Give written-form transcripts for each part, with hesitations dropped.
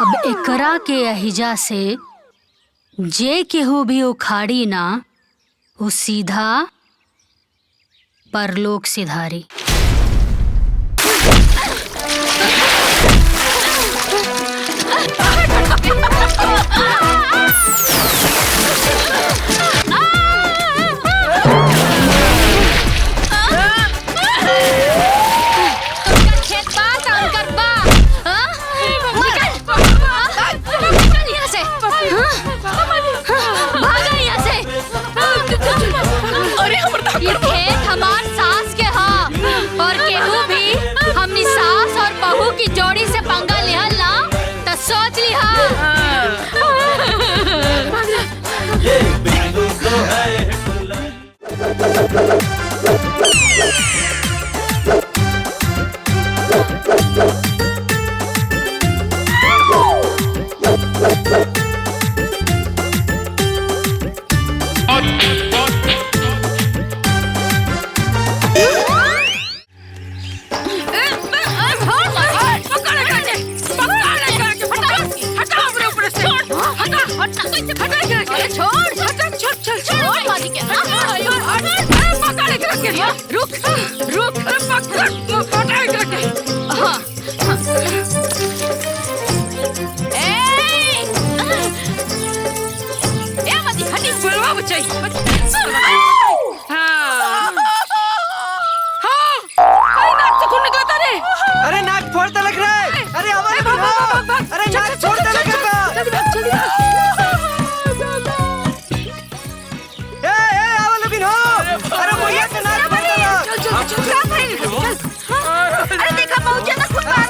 अब एकरा के अहिजा से जे केहू भी उखाड़ी ना वो सीधा परलोक सिधारी। ये खेत हमार सास के हाँ और केहू भी हमनी सास और बहू की जोड़ी से पंगा लिहल ना तो सोच लिहा। ये बिल्कुल तो है। रुक रुक अरे नाक फोड़ता लग रहा है। अरे हमारे अरे नाक फोड़ता लग रहा है। अरे भैया से नाक फोड़ता लग। अरे देखा बहुत ज्यादा खून बहा।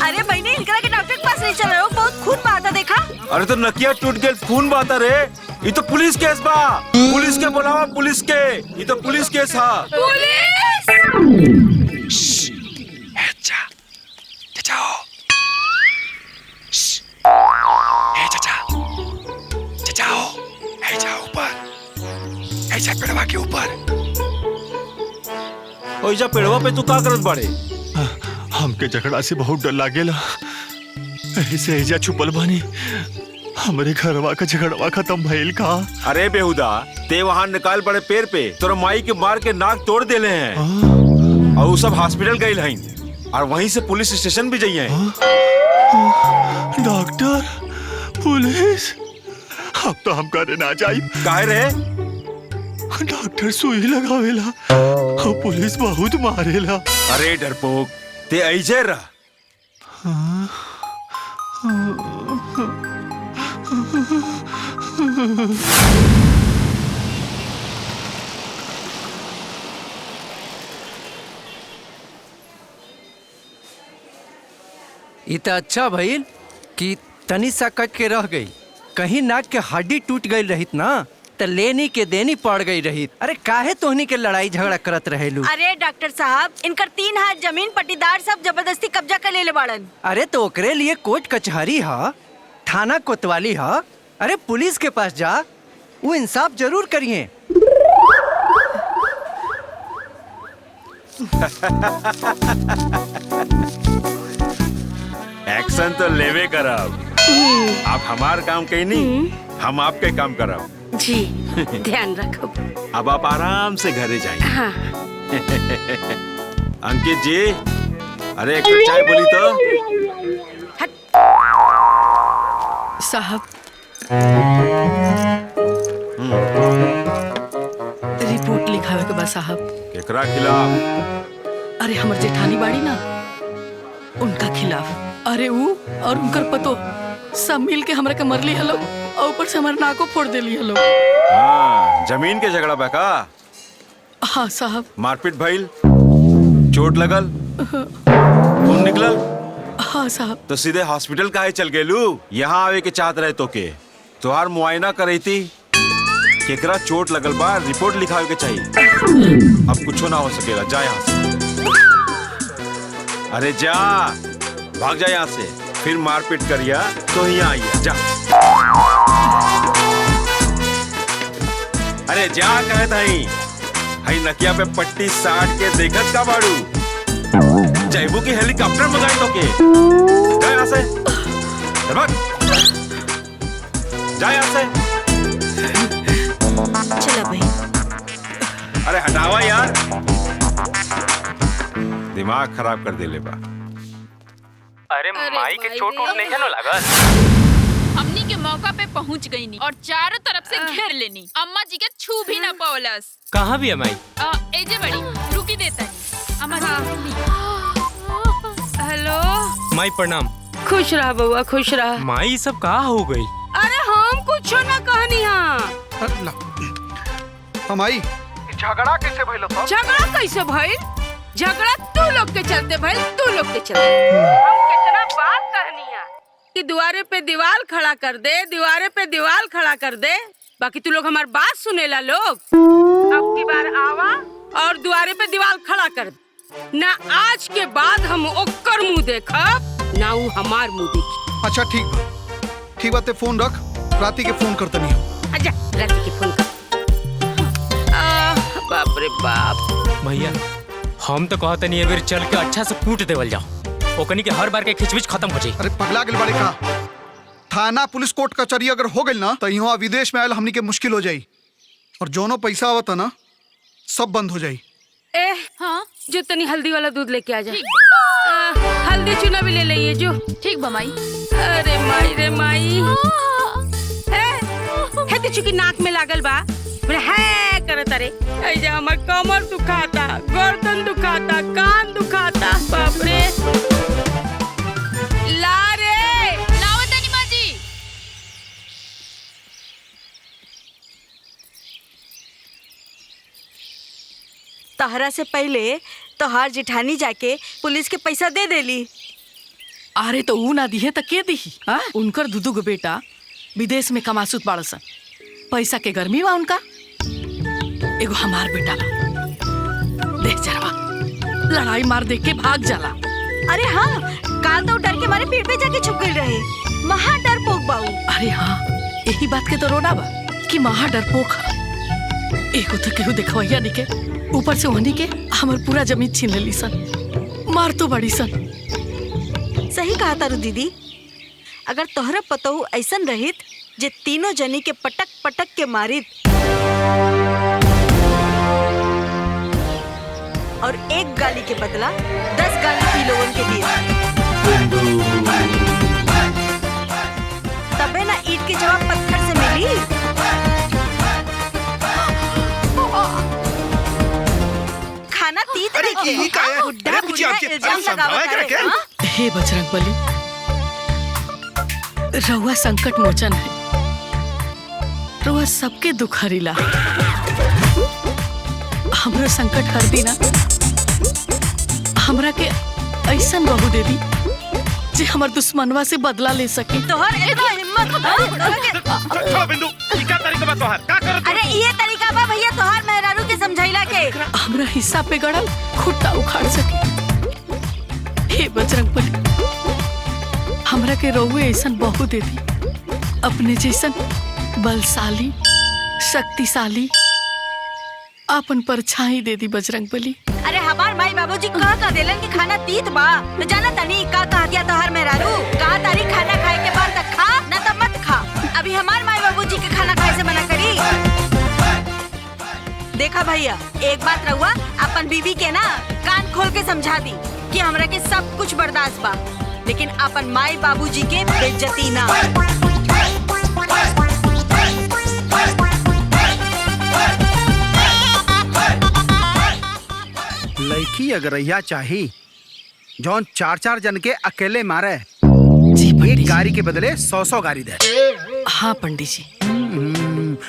अरे बहने इनकरा के डॉक्टर के पास ले चल रहे हो, बहुत खून बहा देखा। अरे तो नकिया टूट गया खून बहता रे। ये तो पुलिस केस बा। पुलिस के बुलावा पुलिस के। ये तो पुलिस केस हा। पेड़वा के ऊपर ओइजा पेड़वा पे तू का करत बाड़े? हमके झगड़ा से बहुत डर लागेला। ऐसे ऐजा छुपल बानी। हमरे घरवा का झगड़वा खत्म भइल का? अरे बेहुदा, ते वहाँ निकाल पड़े पेड़ पे तोरा माई के मार के नाक तोड़ देले हैं। और वो सब हॉस्पिटल गए हैं और वहीं से पुलिस स्टेशन भी जाइए। डॉक्टर, पुलिस, अब तो हम करे ना जाई। काहे रे? डॉक्टर सुई लगावेला और पुलिस बहुत मारेला। अरे डरपोक, ते ऐजे रह। इतना अच्छा भइल कि तनी सा कट के रह गई। कहीं नाक के हड्डी टूट गई रहित ना तो लेनी के देनी पड़ गई रहित। अरे काहे तोहनी के लड़ाई झगड़ा करत रहेलू? अरे डॉक्टर साहब, इनकर 3 हाथ जमीन पट्टीदार सब जबरदस्ती कब्जा कर ले बाड़न। अरे तो ओकरे लिए कोर्ट कचहरी हा, थाना कोतवाली हा। अरे पुलिस के पास जा, वो इंसाफ जरूर करिए। एक्शन तो लेवे करब। आप हमार काम कहीं नहीं, हम आपके काम करब। जी ध्यान रखो। अब आप आराम से घरे जाइए। हाँ। अंकित जी, अरे एक कप चाय बोली तो। साहब, रिपोर्ट लिखावे के बा साहब। केकरा खिलाफ? अरे हमर जेठानी बाड़ी ना, उनका खिलाफ। अरे वो और उनकर पतो सब मिल के हमरा के मरली हलो और ऊपर से हमारे नाको फोड़ देली हलो। हाँ, जमीन के झगड़ा बा का? हाँ साहब। मारपीट भइल, चोट लगल, खून निकलल? हाँ साहब। तो सीधे हॉस्पिटल काहे चल गेलू? यहाँ आवे के चाहत रहे तो के तोहार मुआयना करई थी। केकरा चोट लगल बा, रिपोर्ट लिखावे के चाहिए। अब कुछ ना हो सकेला, जा यहाँ से। अरे जा, भाग जा यहाँ से। फिर मारपीट करिया तो यहाँ आइए, जा। अरे जा कहत हई, हई नकिया पे पट्टी साट के देखत का बाड़ू? जयबू की हेलीकॉप्टर मंगाई तो के जा यहाँ से चल भाग जा यहाँ से चला भाई। अरे हटावा यार दिमाग खराब कर दे ले बा। अरे माई के चोट उठ नहीं है ना लागल। हमनी के मौका पे पहुंच गई नी और चारों तरफ से घेर लेनी। अम्मा जी के छू भी ना पावलस। कहाँ भी है माई? एजे बड़ी रुकी देता है अम्मा जी। हेलो माई प्रणाम। खुश रहा बउआ खुश रहा। माई सब कहाँ हो गई? अरे हम कुछ ना कहनी हमाई झगड़ा कैसे भइल? झगड़ा कैसे भइल? झगड़ा तू लोग के चलते भइल, तू लोग के चलते। हम कितना बात कहनी है कि दुआरे पे दीवार खड़ा कर दे, दीवारे पे दीवार खड़ा कर दे, बाकी तू लोग हमारी बात सुनेला लोग। अब की बार आवा और दुआरे पे दीवार खड़ा कर दे। ना आज के बाद हम ओकर मुंह देखब ना वो हमार मुंह देखी। अच्छा ठीक बात है, फोन रख, राती के फोन करता नहीं हो। अच्छा राती के फोन कर। बाप रे बाप। भैया हम तो कहते नहीं है चल के अच्छा से कूट देवल जाओ, ओकनी के हर बार के खिचबिच खत्म हो जाए। अरे पगला गेल बाड़े का? थाना पुलिस कोर्ट कचहरी अगर हो गई ना तो यहाँ विदेश में आयल हमनी के मुश्किल हो जाई और जोनो पैसा आवता ना सब बंद हो जाई। हाँ जो तनी हल्दी वाला दूध लेके आ जा। हल्दी चूना भी ले लेंगे जो। ठीक बमाई। अरे माई रे माई है तो चुकी नाक में लागल बा है करत। अरे ऐजा हमर कमर दुखाता, गर्दन दुखाता, कान दुखाता। बाप रे ला रे लाओ तनी माँ जी। तहरा से पहले तोहार जिठानी जाके पुलिस के पैसा दे देली। अरे तो ऊ ना दिहे तो के दिही? उनकर दुदू गो बेटा विदेश में कमासुत बाड़सन, पैसा के गर्मी बा उनका। एगो हमार बेटा बा, देख जरवा लड़ाई मार देख के भाग जाला। अरे हाँ काल तो डर के मारे पेट पे जाके छुप गई रहे। महा डरपोक बाऊ। अरे हाँ यही बात के तो रोना बा कि महा डरपोक है। एगो तो केहू देखवैया निके ऊपर से वहनी के हमर पूरा जमीन छीन लेली सन, मार तो बड़ी सन। सही कहा तारू दीदी, अगर तोहरा पतहू ऐसन रहित जे तीनों जनी के पटक पटक के मारित और एक गाली के बदला 10 गाली पी लोगन के दिए, तबे ना ईंट के जवाब पत्थर से मिली। खाना तीत रखे बुढ़ा बुढ़ा इल्जाम लगावत रहे। हे बजरंगबली, रउआ संकट मोचन है, रउआ सबके दुख हरिला। हमरो संकट हर दी ना, हमरा के ऐसन बहू दे दी जे हमर दुश्मनवा से बदला ले सके। तोहर इतना हिम्मत? बिंदु क्या तरीका बा तोहार? का करत? अरे ये तरीका बा भैया तोहार मेहरारू के समझाइला के। हमरा हिस्सा पे गड़ल खुट्टा उखाड़ सके। हे बजरंगबली, हमरा के रउए ऐसन बहू दे दी, अपने जैसन बलशाली शक्तिशाली अपन परछाई दे दी बजरंगबली। अरे हमार माई बाबूजी कह देलन कि खाना तीत बा, तो जाना तनी का कह दिया तोहार मेहरारू? कहा तारी खाना खाए के बाद तक खा ना तो मत खा। अभी हमार माई बाबूजी के खाना खाए से मना करी? देखा भैया एक बात रहुआ अपन बीवी के ना कान खोल के समझा दी कि हमरा के सब कुछ बर्दाश्त बा, लेकिन अपन माई बाबूजी के बेइज्जती ना। लड़की अगर यह चाही जौन 4-4 जन के अकेले मारे, एक गाड़ी के बदले 100-100 गाड़ी दे। हाँ पंडित जी।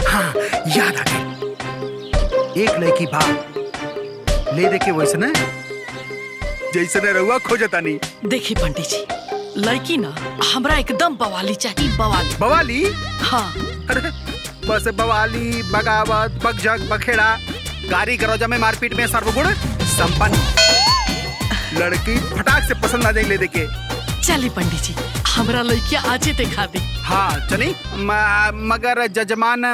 हाँ याद आ गई, एक लड़की भाव ले दे के वैसने जैसे रहुआ खोजता नहीं। देखी पंडित जी, लड़की ना हमरा एकदम बवाली चाहिए। बवाली बवाली? हाँ। अरे बस बवाली, बगावत, बकझक, बखेड़ा, गाड़ी गरोजा में मारपीट में सर्वगुण संपन्न लड़की फटाक से पसंद आ जाए ले देके। चली पंडित जी, हमरा लड़किया आजे दिखा दे। हाँ चली, मगर जजमान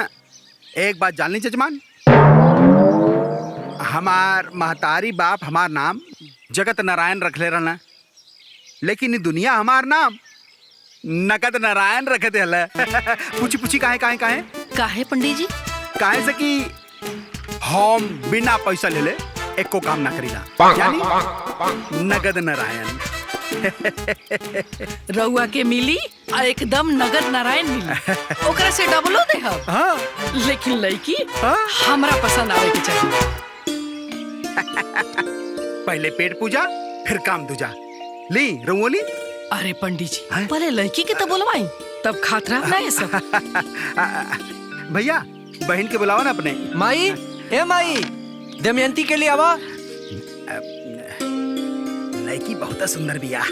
एक बात जान ली जजमान, हमार महतारी बाप हमार नाम जगत नारायण रख ले रहना, लेकिन ये दुनिया हमार नाम नगद नारायण रख दे हला। पूछी पूछी काहे काहे काहे काहे पंडित जी? काहे से कि हम बिना पैसा ले ले एको काम ना करीला, यानी नगद नारायण। रउआ के मिली आ एकदम नगद नारायण मिली, ओकरा से डबलो दे हम। हाँ। लेकिन लड़की हमरा पसंद आवे के चाहिए। पहले पेट पूजा फिर काम दूजा। ली रंगोली। अरे पंडित जी पहले लड़की के तो बोलवाई, तब खातरा ना ये सब। भैया बहन के बुलाओ ना अपने। माई, ए माई, दमयंती के लिए आवा। लड़की बहुत सुंदर बिया।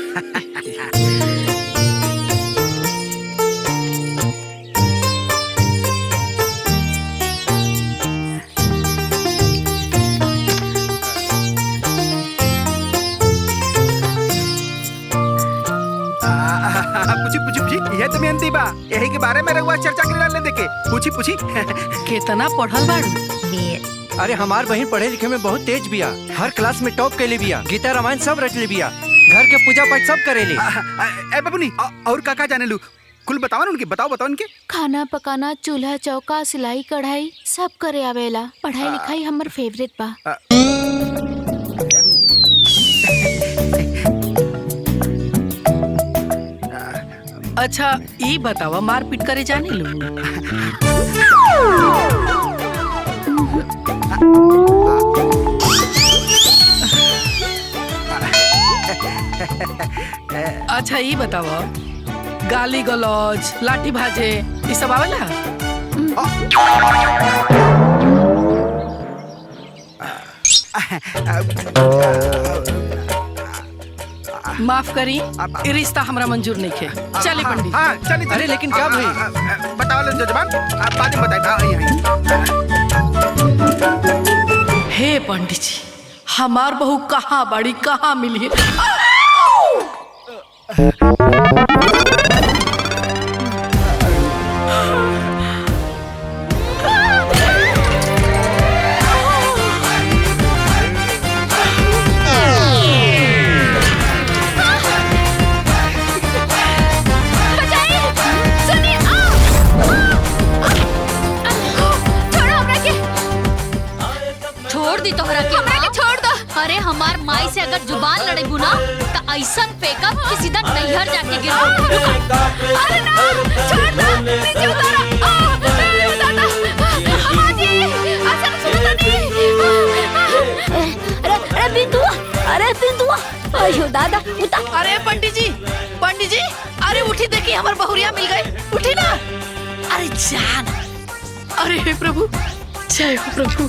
पूछी पूछी पूछी, यह दमयंती बा, यही के बारे में रहुआ चर्चा कर डालने देके। पूछी पूछी। कितना पढ़ल बाड़ू? अरे हमार बहन पढ़े लिखे में बहुत तेज बिया, हर क्लास में टॉप कैले बिया, गीता रामायण सब रच ले बिया, घर के पूजा पाठ सब करेले। ए बबुनी, और काका जाने लू, कुल बताओ ना उनके, बताओ बताओ उनके। खाना पकाना, चूल्हा चौका, सिलाई कढ़ाई सब करे आवेला। पढ़ाई लिखाई हमर फेवरेट बा। अच्छा ई बतावा, मारपीट करे जाने लू? अच्छा ई बतावा, गाली गलौज, लाठी भाजे ये सब आवेला? माफ करी, ये रिश्ता हमरा मंजूर नहीं है। चलिए पंडित। हाँ चलिए। अरे लेकिन क्या भाई? बताओ लो जजमान, आप बाद में बताइए। हे पंडित जी, हमार बहू कहाँ बड़ी, कहाँ मिली है? छोड़ दी तोहरा के। हमरा के छोड़ दो। अरे हमार माई से अगर जुबान लड़ेबू ना तो ऐसन फेंकब कि सीधा नैहर जाके गिरबू। अरे ना, छोड़ दो, नीचे उतारो। अम्माजी, ऐसा सुनो नहीं। अरे बिंदुआ, अरे बिंदुआ, अयो दादा उतार। अरे पंडित जी, पंडित जी, अरे उठी, देखिए हमार बहुरिया मिल गई, उठी ना। अरे जान, अरे हे प्रभु, जय हो प्रभु।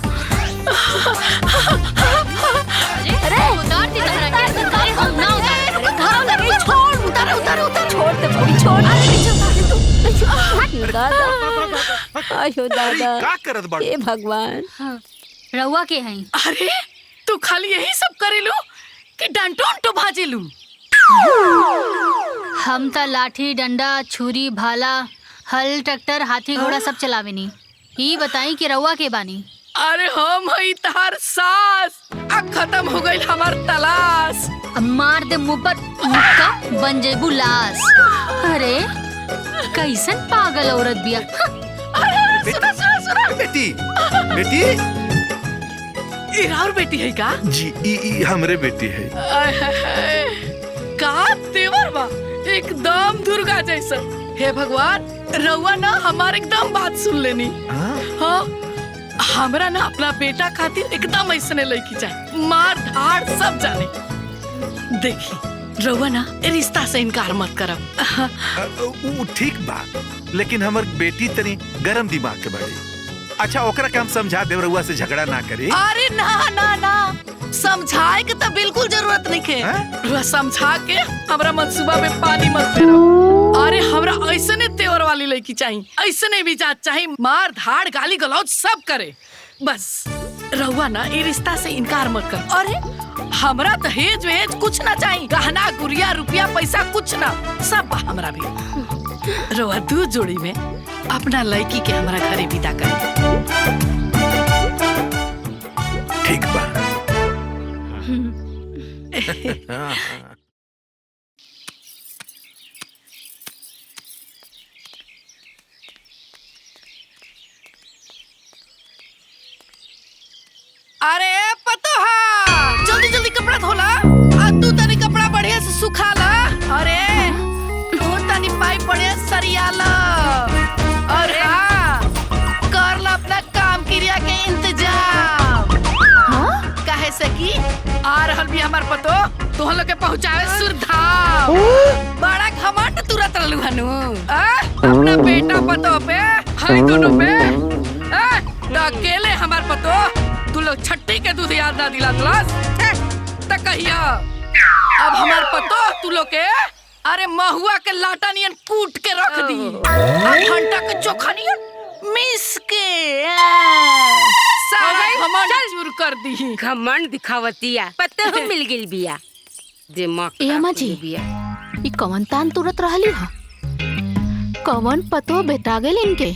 अरे उतार दी तोहरा के। अरे हम ना उतार। छोड़, उतार उतार उतार, छोड़ दे भाई, छोड़। अरे नीचे उतार दे तू। दादा, अयो दादा, का करत बाड़ू? हे भगवान। रउआ के हैं? अरे तू खाली यही सब करेलू कि डांटो उंटो भाजेलू? हम तो लाठी डंडा छुरी भाला हल ट्रैक्टर हाथी घोड़ा सब चलावेनी। ही बताई कि रउआ के बानी? अरे हम हई तार सास, अब खत्म हो गई हमार तलाश। अब मार दे मुंह पर मुक्का, बन जेबू लाश। अरे कैसन पागल औरत बिया। अरे सुना सुना सुना। बेटी, बेटी। इरार बेटी है का? जी, ई हमरे बेटी है। का तेवर बा, एकदम दुर्गा जैसा। हे भगवान, रउआ ना हमार एकदम बात सुन लेनी। हाँ, हमरा ना अपना बेटा खातिर एकदम ऐसने लड़की चाहिए, मार धाड़ सब जाने। देखी रउआ ना रिश्ता से इनकार मत करब। वो ठीक बा, लेकिन हमर बेटी तनी गरम दिमाग के बाड़ी। अच्छा ओकरा के हम समझा देव, रउआ से झगड़ा ना करे। अरे ना ना ना, समझाए के तो बिल्कुल जरूरत नहीं है। रउआ समझा के हमरा मंसूबा में पानी मत फेरो। अरे हमरा ऐसने तेवर वाली लड़की चाहिए, ऐसने मिजाज चाहिए, मार धाड़ गाली गलौज सब करे। बस रहुआ ना ये रिश्ता से इनकार मत कर। अरे हमरा दहेज वेज कुछ ना चाहिए, गहना गुड़िया रुपया पैसा कुछ ना, सब बा हमरा भी। रहुआ दू जोड़ी में अपना लड़की के हमरा घरे विदा कर। ठीक बा। अरे पतोहा, जल्दी जल्दी कपड़ा धोला। तू तनी कपड़ा बढ़िया से सुखा ला। अरे तू तनी पाइप बढ़िया सरिया ला। और हाँ, कर ला अपना काम क्रिया के इंतजाम। काहे से कि आ रहल भी हमार पतो तोह लोग के पहुँचावे सुरधाम। बड़ा घमंड तुरंत रहलू हनु अपना बेटा पतो पे, हाय दोनों पे। तो अकेले हमार पतो तू लोग छट्टी के दूध याद ना दिला क्लास तक कहिया। अब हमार पतो तू लोग के अरे महुआ के लाटा नियन कूट के रख दी। घंटा के चोखा नियन मिस के सारा घमंड चूर कर दी। घमंड दिखावतिया पत्ते हो मिल गेल बिया दिमाग ए अम्मा जी बिया। ई कवन तान तुरत रहली हा? कवन पतो बेटा गेल इनके?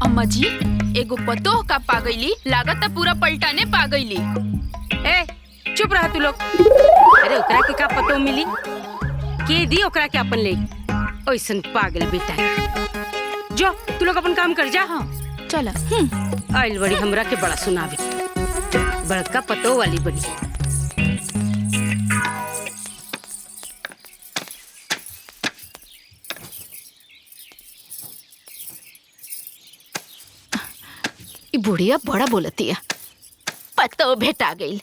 अम्मा जी एगो पतोह का पागैली लागत पूरा पलटाने पागैली। ए चुप रहा तू लोग। अरे ओकरा के का पतो मिली के दी ओकरा के अपन ले ओइसन पागल बेटा। जो तू लोग अपन काम कर जा। हाँ चला। आइल बड़ी हमरा के बड़ा सुनावे बड़का पतो वाली बड़ी। बुढ़िया बड़ा बोलती है पतो भेटा गई।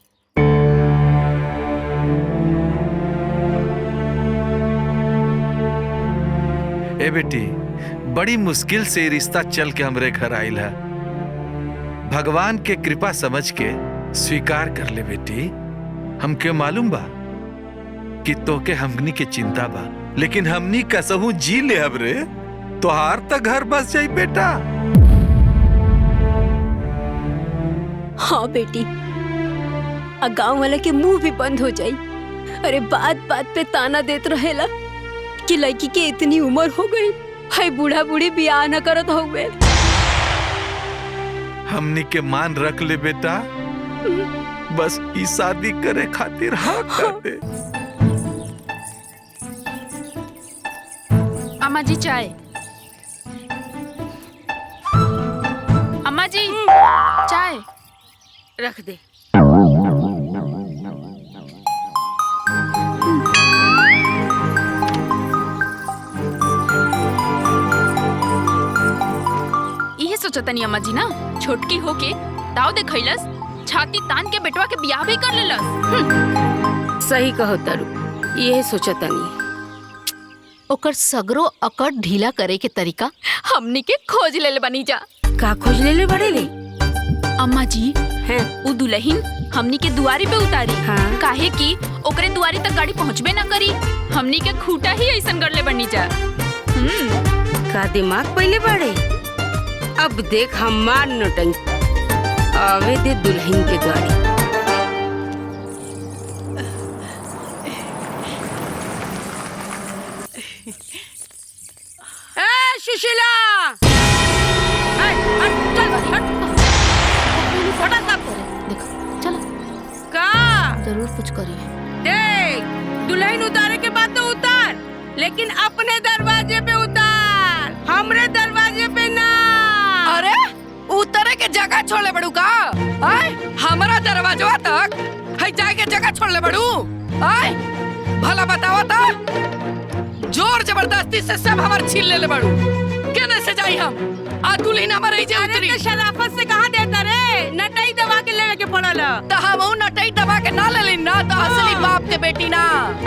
ए बेटी बड़ी मुश्किल से रिश्ता चल के हमरे घर आइल है। भगवान के कृपा समझ के स्वीकार कर ले बेटी। हमके मालूम बा कि तोके हमनी के चिंता बा, लेकिन हमनी कसहू जी ले अब रे। तोहार तक घर बस जाई बेटा। हाँ बेटी, गांव वाला के मुंह भी बंद हो जाई। अरे बात बात पे ताना देत रहेला कि लड़की के इतनी उम्र हो गई, हाय बूढ़ा बूढ़ी बियाह न करत होवे। हमनी के मान रख ले बेटा, बस ई शादी करे खातिर हाँ कर दे। अम्मा जी चाय। अम्मा जी चाय रख दे। इहे सोचतनी अम्मा जी ना, छोटकी होके दाव देखैलस, छाती तान के बेटवा के बियाह भी कर लेलस। सही कहो तारू, यही सोचतनी। ओकर सगरो अकड़ ढीला करे के तरीका हमनी के खोज ले बनी जा। का खोज ले बड़े ले? अम्मा जी उ दुल्हन हमनी के दुआरी पे उतारी। हाँ। काहे कि ओकरे दुआरी तक गाड़ी पहुँचबे ना करी। हमनी के खूटा ही ऐसन कर ले बनी जा। का दिमाग पहले बढ़े। अब देख हमार नौटंकी आवे दे दुल्हन के गाड़ी। ए सुशीला, जरूर कुछ करिए। देख दुल्हन उतारे के बाद तो उतार, लेकिन अपने दरवाजे पे उतार, हमरे दरवाजे पे ना। अरे उतरे के जगह छोड़ले बड़ू का? हमारा दरवाजा तक है जाए के जगह छोड़ले बड़ू? भला बतावा था, जोर जबरदस्ती से सब हमार छीन ले बड़ू। केने से जाई हम? आ दुल्हन हमारे ही उतरी। अरे शराफत से कहाँ देता रे? नटाई दबा के लेवे के पड़ल। तो हम नटाई दबा के ना ले ली ना, तो असली बाप के बेटी ना।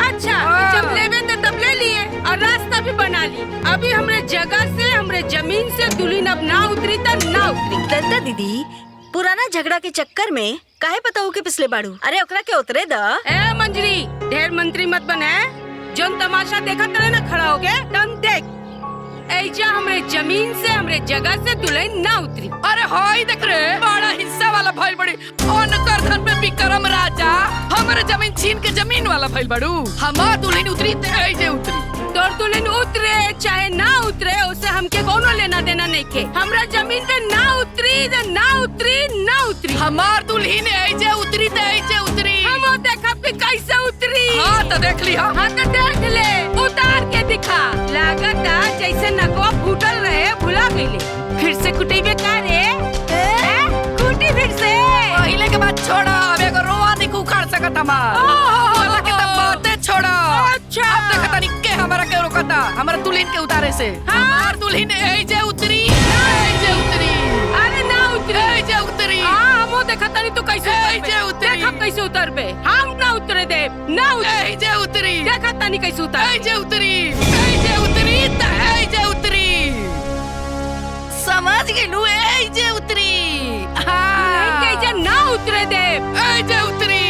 अच्छा जब लेवे तो तब ले लिए और रास्ता भी बना ली। अभी हमरे जगह से, हमरे जमीन से दुल्हन अब ना उतरी तो ना उतरी। दद्दा दीदी, पुराना झगड़ा के चक्कर में काहे पताऊ के पिछले बाड़ू? अरे ओकरा के उतरे द। ए मंजरी, ढेर मंत्री मत बने। जोन तमाशा देखा करे ना खड़ा हो गए, तुम देख ऐजा हमरे जमीन से, हमरे जगह से दुल्हन ना उतरी। अरे हाय देख रे, बड़ा हिस्सा वाला भइल बड़ी। और करधन पे विक्रम राजा हमारे जमीन छीन के जमीन वाला भइल बड़ू। हमार दुल्हन उतरी ते ऐजे उतरी। तोर दुल्हन उतरे चाहे ना उतरे, उससे हमके कोनो लेना देना नहीं के। हमरा जमीन पे ना उतरी तो ना उतरी, ना उतरी। हमार दुल्हन ऐजे उतरी ते ऐजे उतरी। हम देखब छाती कैसे उतरी। हाँ तो देख ली। हाँ तो देख ले, उतार के दिखा। लागत जैसे नकवा फूटल रहे, भुला गईले। फिर से कुटेबे का रे? कुटी फिर से। पहले के बाद छोड़ा, अब एगो रोआ नहीं उखाड़ सकत हमार। वाला के तब बातें छोड़ा। अच्छा। अब देखता नहीं के हमारा के रोकता, हमारा दुल्हन के उतारे से। हमार दुल्हन ऐजे उतरी, ऐजे उतरी। अरे ना उतरी, ऐजे उतरी। हाँ हमो देखता नहीं तो कैसे ऐजे उतरी। देख हम कैसे उतर बे। हम ना उतरे दे, ना उतरे। ऐजे उतरी। देखता नहीं कैसे उतर। ऐजे उतरी, ऐजे उतरी, ऐजे उतरी। समझ गेलू, ऐजे उतरी। हाँ कैसे ना उतरे दे। ऐजे उतरी।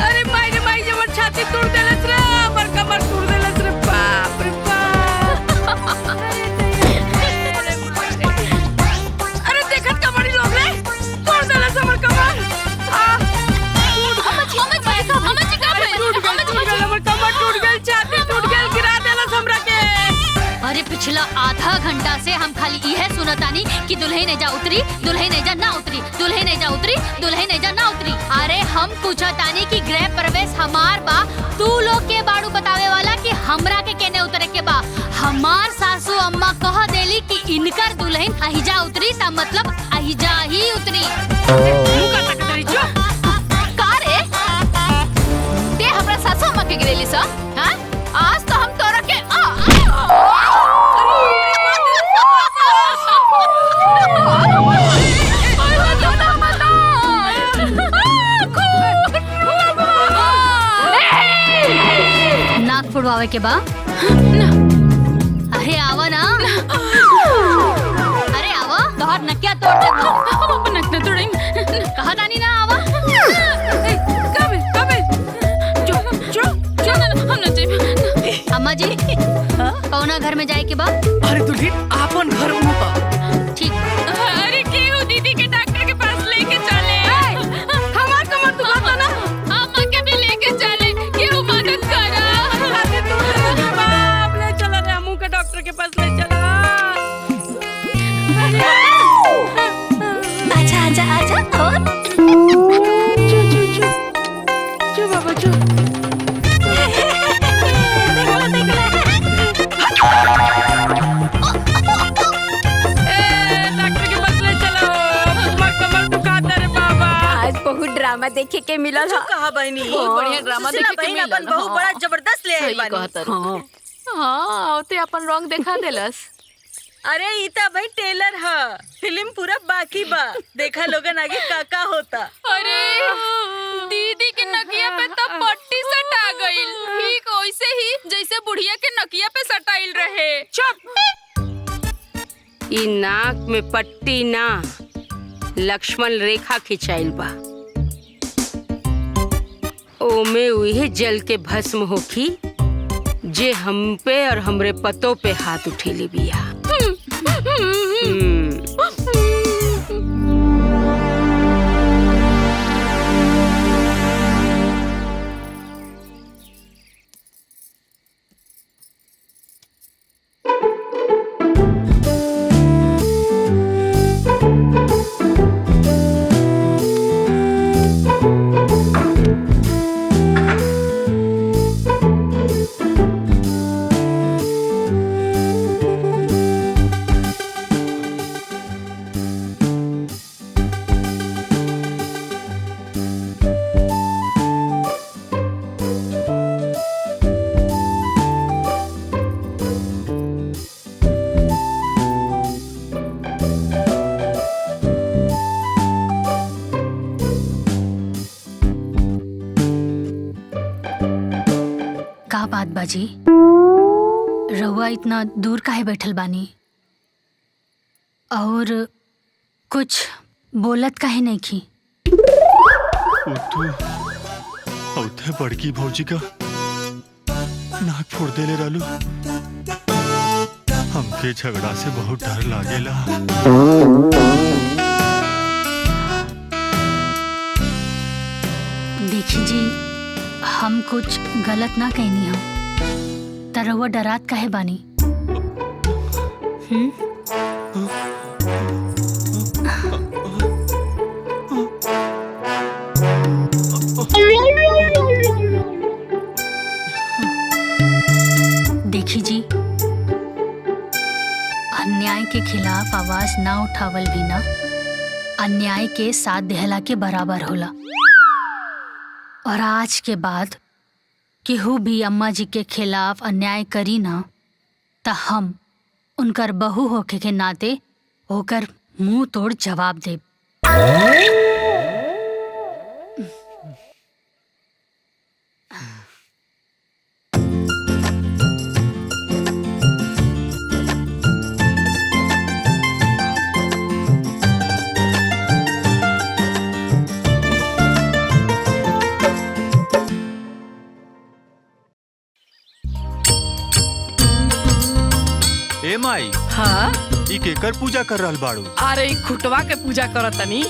अरे माई रे माई, जबर छाती तोड़ देलस रे, हमर कमर तोड़ देलस रे। बाप रे बाप। अरे देखत का बड़ी लोग रे, तोड़ देलस हमर कमर। हमर कमर टूट गइल, छाती टूट गइल, गिरा देलस हमरा के। अरे पिछला आधा घंटा से हम खाली यह सुनतानी कि दुल्हन एजा उतरी, दुल्हन एजा ना उतरी, दुल्हन एजा उतरी, दुल्हन एजा ना उतरी। अरे हम पूछतानी कि गृह प्रवेश हमार बा, तू लोग के बाड़ू बतावे वाला कि हमरा के केने उतरे के बा। हमार सासू अम्मा कह देली कि इनकर दुल्हन अहिजा उतरी ता मतलब अहिजा ही उतरी। का रे? ते हमरा सासू अम्मा के गिरेली सा? हां? आज तो हम तोरा के नाक फुड़वावे के बा? अरे आवा ना। अरे आवा, तोहर नकिया तोड़ दे। हम अपन नक न तोड़ेंगे। कहा तानी ना आवा। हम न जाइब। अम्मा जी, कौना घर में जाए के बा? अरे दुल्हन आपन घर में बा। ठीक। अरे केहू दीदी के डॉक्टर के पास लेके चले। हमार कमर दुखाता ना, अम्मा के भी लेके चले, केहू मदद करा। बाप ले चला रे, हमू के डॉक्टर के पास ले चला। आजा आजा आजा और चो बाबा चो। ड्रामा देखे के मिलल ह। कहा बहनी, बहुत बढ़िया ड्रामा देखे के मिलल। अपन बहुत बड़ा जबरदस्त ले आइल सही बानी। कहत रही। हाँ औते अपन रंग देखा देलस। अरे इता भाई टेलर ह, फिल्म पूरा बाकी बा। देखा लोगन आगे का होता। अरे दीदी के नकिया पे तो पट्टी सटा गइल, ठीक वैसे ही जैसे बुढ़िया के नकिया पे सटाइल रहे। चुप। ई नाक में पट्टी ना, लक्ष्मण रेखा खिंचाइल बा। ओमे उहे जल के भस्म होखी जे हम पे और हमरे पतों पे हाथ उठेली बिया। का बात बाजी, रउआ इतना दूर काहे बैठल बानी और कुछ बोलत काहे नहीं की? औथे बड़की भौजी का नाक फोड़ देले रहलू। हमके झगड़ा से बहुत डर लागेला। देखी जी, हम कुछ गलत ना कहनी हम, त रउआ डरात काहे बानी? देखी जी, अन्याय के खिलाफ आवाज ना उठावल भी ना अन्याय के साथ देहला के बराबर होला। और आज के बाद केहू भी अम्मा जी के खिलाफ अन्याय करी ना त हम उनकर बहू होके के नाते होकर मुंह तोड़ जवाब दे। ए माई, हाँ ई केकर पूजा कर रहल बाड़ू? अरे ई खुटवा के पूजा करतनी।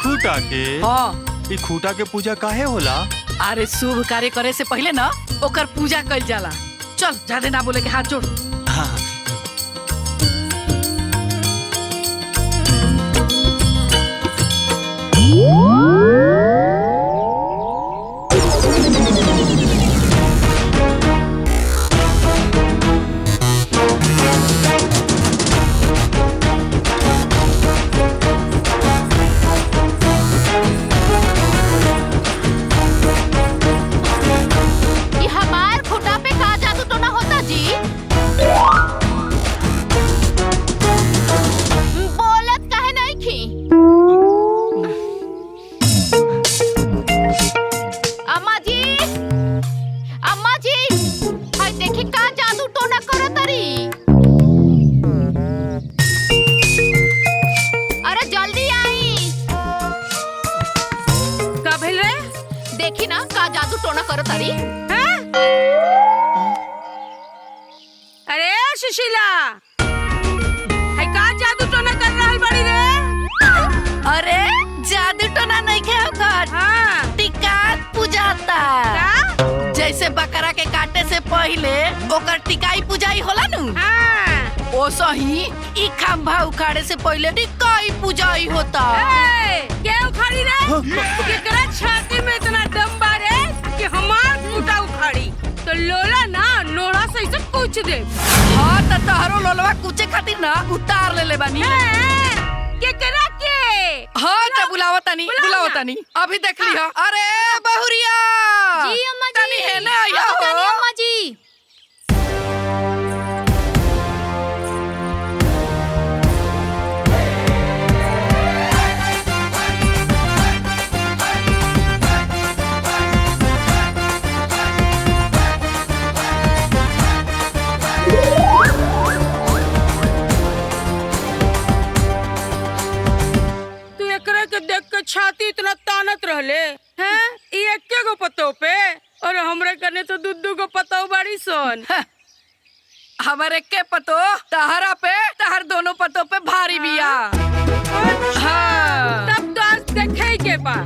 खूटा के? हाँ। ई खूटा के पूजा काहे होला? अरे शुभ कार्य करे से पहले ना ओकर पूजा कइल जाला। चल ज्यादा ना बोले के हाथ जोड़। हाँ। देखी ना का जादू टोना करो तारी। अरे सुशीला, है का जादू टोना कर रहल बड़ी रे? अरे जादू टोना नहीं खे ओकर। हाँ। टिका पूजाता। का? जैसे बकरा के काटे से पहले ओकर टिकाई पूजाई होला नु। हाँ। ओ सही ई खंभा उखाड़े से पहले टिकाई पूजाई होता। क्या उखाड़ी रे? केकरा छाती में इतना दम बारे कि हमार खूटा उखाड़ी? तो लोला ना लोड़ा से इसे कुछ दे। हाँ तो तहरो लोलवा कुचे खातिर ना उतार ले बानी। केकरा के? हाँ तो बुलावतानी बुलावतानी अभी देख लिया। अरे बहुरिया जी अम्मा जी। तनी है ना आया हो अम्मा जी। देख के छाती इतना तानत रहले हैं? ये एके गो पतो पे और हमरे कने तो दुद्दू को पतो बाड़ी सोन। हमारे के पतो तहरा पे तहर दोनों पतो पे भारी बिया। हाँ। तब तो आज देखे के बा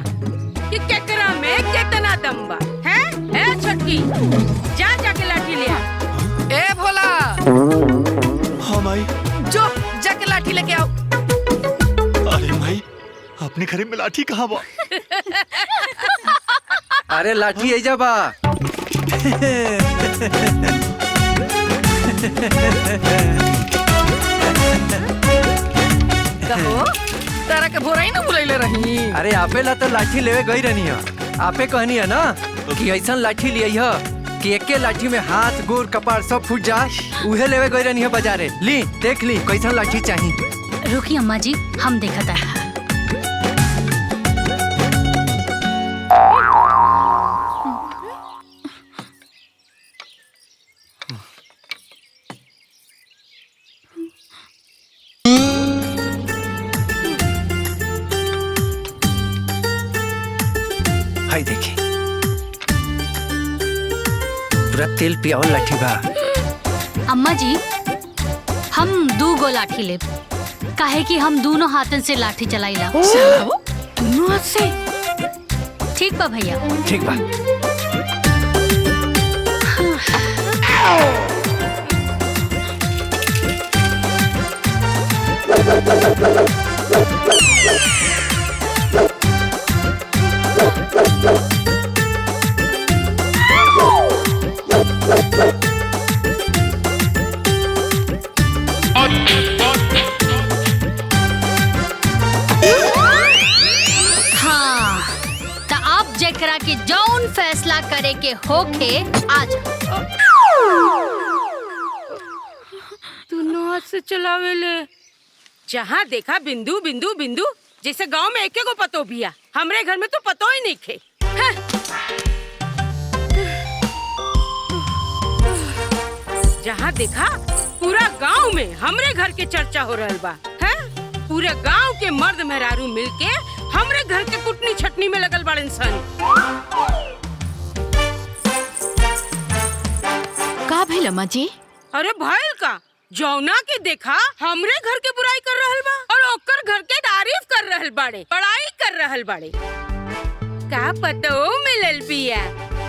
कि केकरा में कितना दम बा हैं? ए छटकी जा जाके लाठी ले आ। ए भोला हाँ माई। जो जाके लाठी लेके आओ। अरे माई अपने घरे में लाठी कहाँ बा? अरे लाठी ऐजा बा। कहो तारा के भोराई ना बुलाइले रही। अरे आपे ला तो लाठी लेवे गई रहनी है। आपे कहनी है ना कि ऐसा लाठी लिया है कि एके लाठी में हाथ गोर कपार सब फूट जा, उहे लेवे गई रहनी है बाजारे। ली देख ली कैसा लाठी चाहिए। रुकी अम्मा जी, हम देखता है। हाय देखी पूरा तेल पियावल लाठी बा। अम्मा जी, हम 2 गो लाठी ले, काहे कि हम दोनों हाथन से लाठी चलाइला। दोनों हाथ से? ठीक बा भैया। ठीक बा। हाँ, तो अब जेकरा के जौन फैसला करे के होके आज दोनों हाथ से चलावे ले। जहाँ देखा बिंदु बिंदु बिंदु, जैसे गांव में एक को पतो बिया। हमरे घर में तो पतो ही नहीं खे। जहाँ देखा पूरा गांव में हमरे घर के चर्चा हो रहल बा। हैं? पूरे गांव के मर्द मेहरारू मिलके हमरे घर के कुटनी छटनी में लगल बाड़न सन। का भइल अम्मा जी? अरे भाई का जौना के देखा हमरे घर के बुराई कर रहल बा और ओकर घर के तारीफ कर रहल बाड़े, बड़ाई कर रहल बाड़े। का पतो मिलल बिया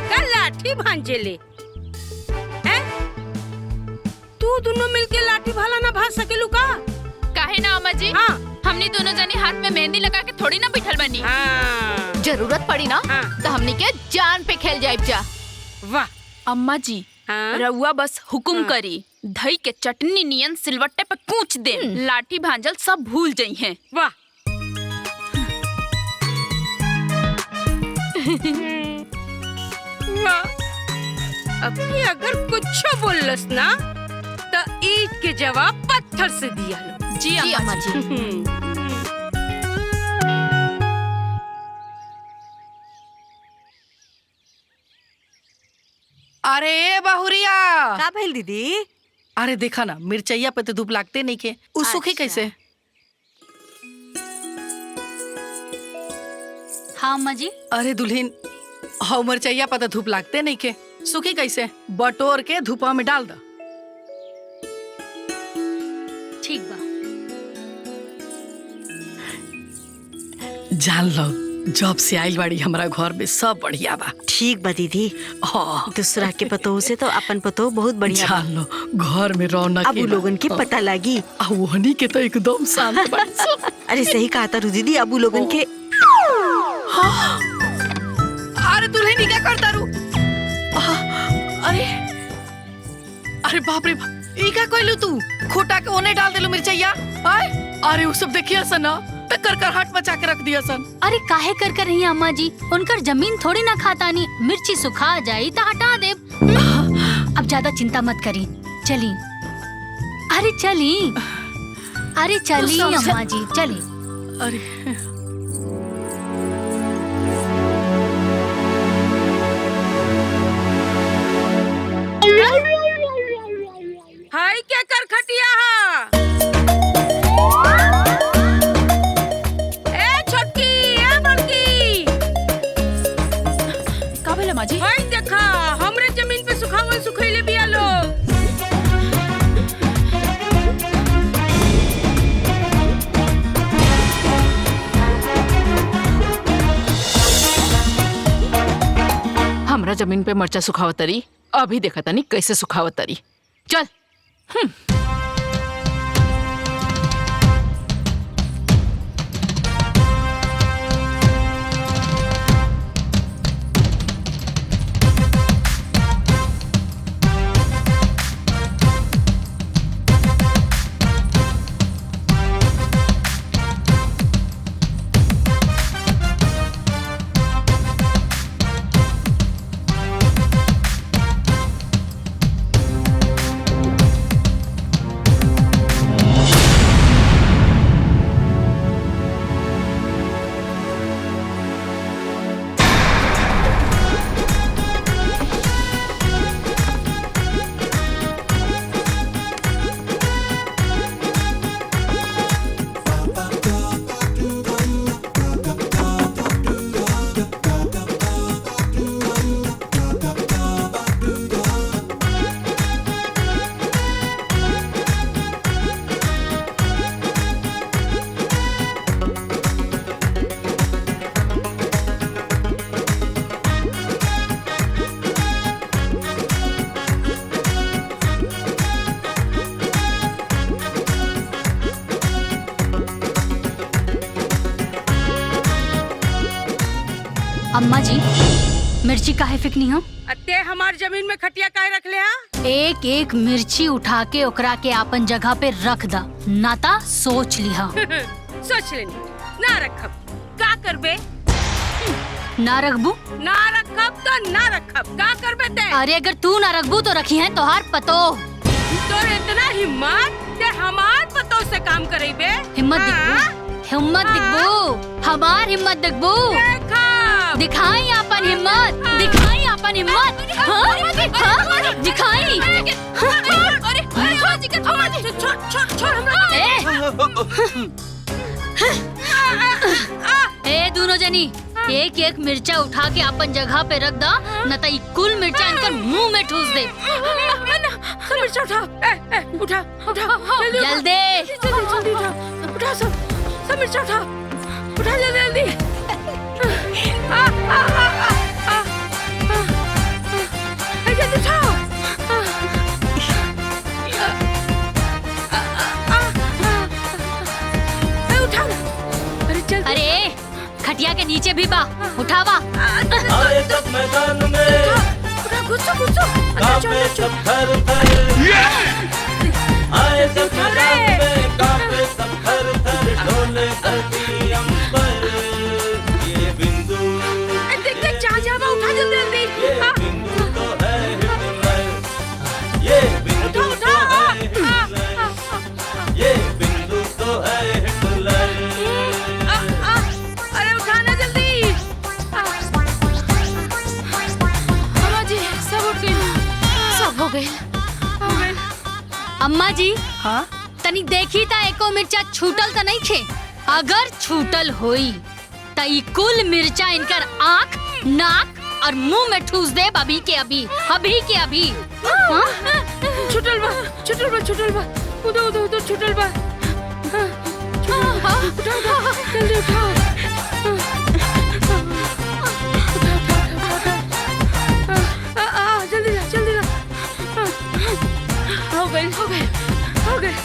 का लाठी भांजेले। हैं? तू दोनों मिलके लाठी भाला ना भाज सकेलू का? काहे ना अम्मा जी? हाँ। हमनी दोनों जनी हाथ में मेहंदी लगा के थोड़ी ना बिठल बनी। हाँ। जरूरत पड़ी ना तो हमनी के जान पे खेल जाइब जा। वाह अम्मा जी, रउआ बस हुकुम करी, दही के चटनी नियन सिलवट्टे पे कूच दे, लाठी भांजल सब भूल जाई हैं। वाह। वाह। अभी अगर कुछ बोलस ना तो ईट के जवाब पत्थर से दिया लो। जी अम्मा जी। अरे बहुरिया का भइल दीदी? अरे देखा ना मिर्चैया पे तो धूप लागते नहीं के, उ सूखी कैसे? हाँ अम्मा जी। अरे दुल्हन, हाउ मिर्चैया पे तो धूप लागते नहीं के, सूखी कैसे? बटोर के धूपा में डाल दो। ठीक बा। जान लो, जब से आइल बाड़ी हमरा घर में सब बढ़िया बा। ठीक बा दीदी। दूसरा के पतो से तो अपन पतो बहुत बढ़िया बा। जान लो, घर में रौनक अब लोगन के पता लागी। वहनी के तो एकदम शांत बाड़ी सब। अरे सही कहा था दीदी, अब लोगन के। अरे दुल्हन क्या करता रू? अरे बाप रे बाप, ई का कोइलू तू? खोटा के ओने डाल देलू मिर्चैया। अरे वो सब देखिए सना, तो कर हट बचा के रख दिया सन। अरे काहे कर रही अम्मा जी? उनकर जमीन थोड़ी ना खाता नहीं, मिर्ची सुखा जाई तो हटा दे। अब ज्यादा चिंता मत करी, चली। अरे चली, अरे चली अम्मा जी, चली। अरे हाय क्या कर खटिया हा? ए छोटकी, ए बड़की। का भइल अम्मा जी? हाय देखा हमरे जमीन पे सुखावल सुखैले बिया लोग। हमरा जमीन पे मर्चा सुखावतरी, अभी देखा तनी कैसे सुखावतरी। चल। मिर्ची काहे फेंकनी हो? अत्ते हमार जमीन में खटिया काहे रख ले हा? एक एक मिर्ची उठा के ओकरा के आपन जगह पे रख दा, नाता सोच लिहा। सोच लेनी ना रखब का करबे? ना रखबू? ना रखब तो ना रखब का करबे ते? अरे अगर तू ना रखबू तो रखी है तोहार पतो। तोर इतना हिम्मत ते हमार पतो से काम करेबे? हिम्मत दिखबू? हिम्मत दिखबू? हमार हिम्मत दिखबू? दिखाई अपन हिम्मत, दिखाई अपन हिम्मत। हाँ? दिखाई। ए दोनों जनी एक एक मिर्चा उठा के अपन जगह पे रख दा, न तो कुल मिर्चा इनकर मुंह में ठूस दे। मिर्चा उठा, उठा उठा जल्दी जल्दी उठा सब मिर्चा उठा जल्दी जल्दी उठाओ। अरे खटिया के नीचे भी बा, उठावा। आए जब मैदान में घुसो कांपे सब घर घर, आए जब मैदान में कांपे सब घर घर, डोले धरती अंबर, ये बिंदु देख जा जावा उठा जल्दी ये बिंदु तो है हिटलर, ये बिंदु तो है हिटलर, ये बिंदु तो है हिटलर। अरे उठाना जल्दी। अम्मा जी सब उठ गए, सब हो गए। अम्मा जी हाँ तनी देखी ता एको मिर्चा छूटल तो नहीं खे? अगर छूटल होई ता ई कुल मिर्चा इनकर आँख, नाक और मुंह में ठूस दे अभी के अभी, अभी के अभी। हाँ? छूटल बा उधर छूटल बा। उठाओ जल्दी उठाओ। जल्दी ला। हो गए सब हो गए।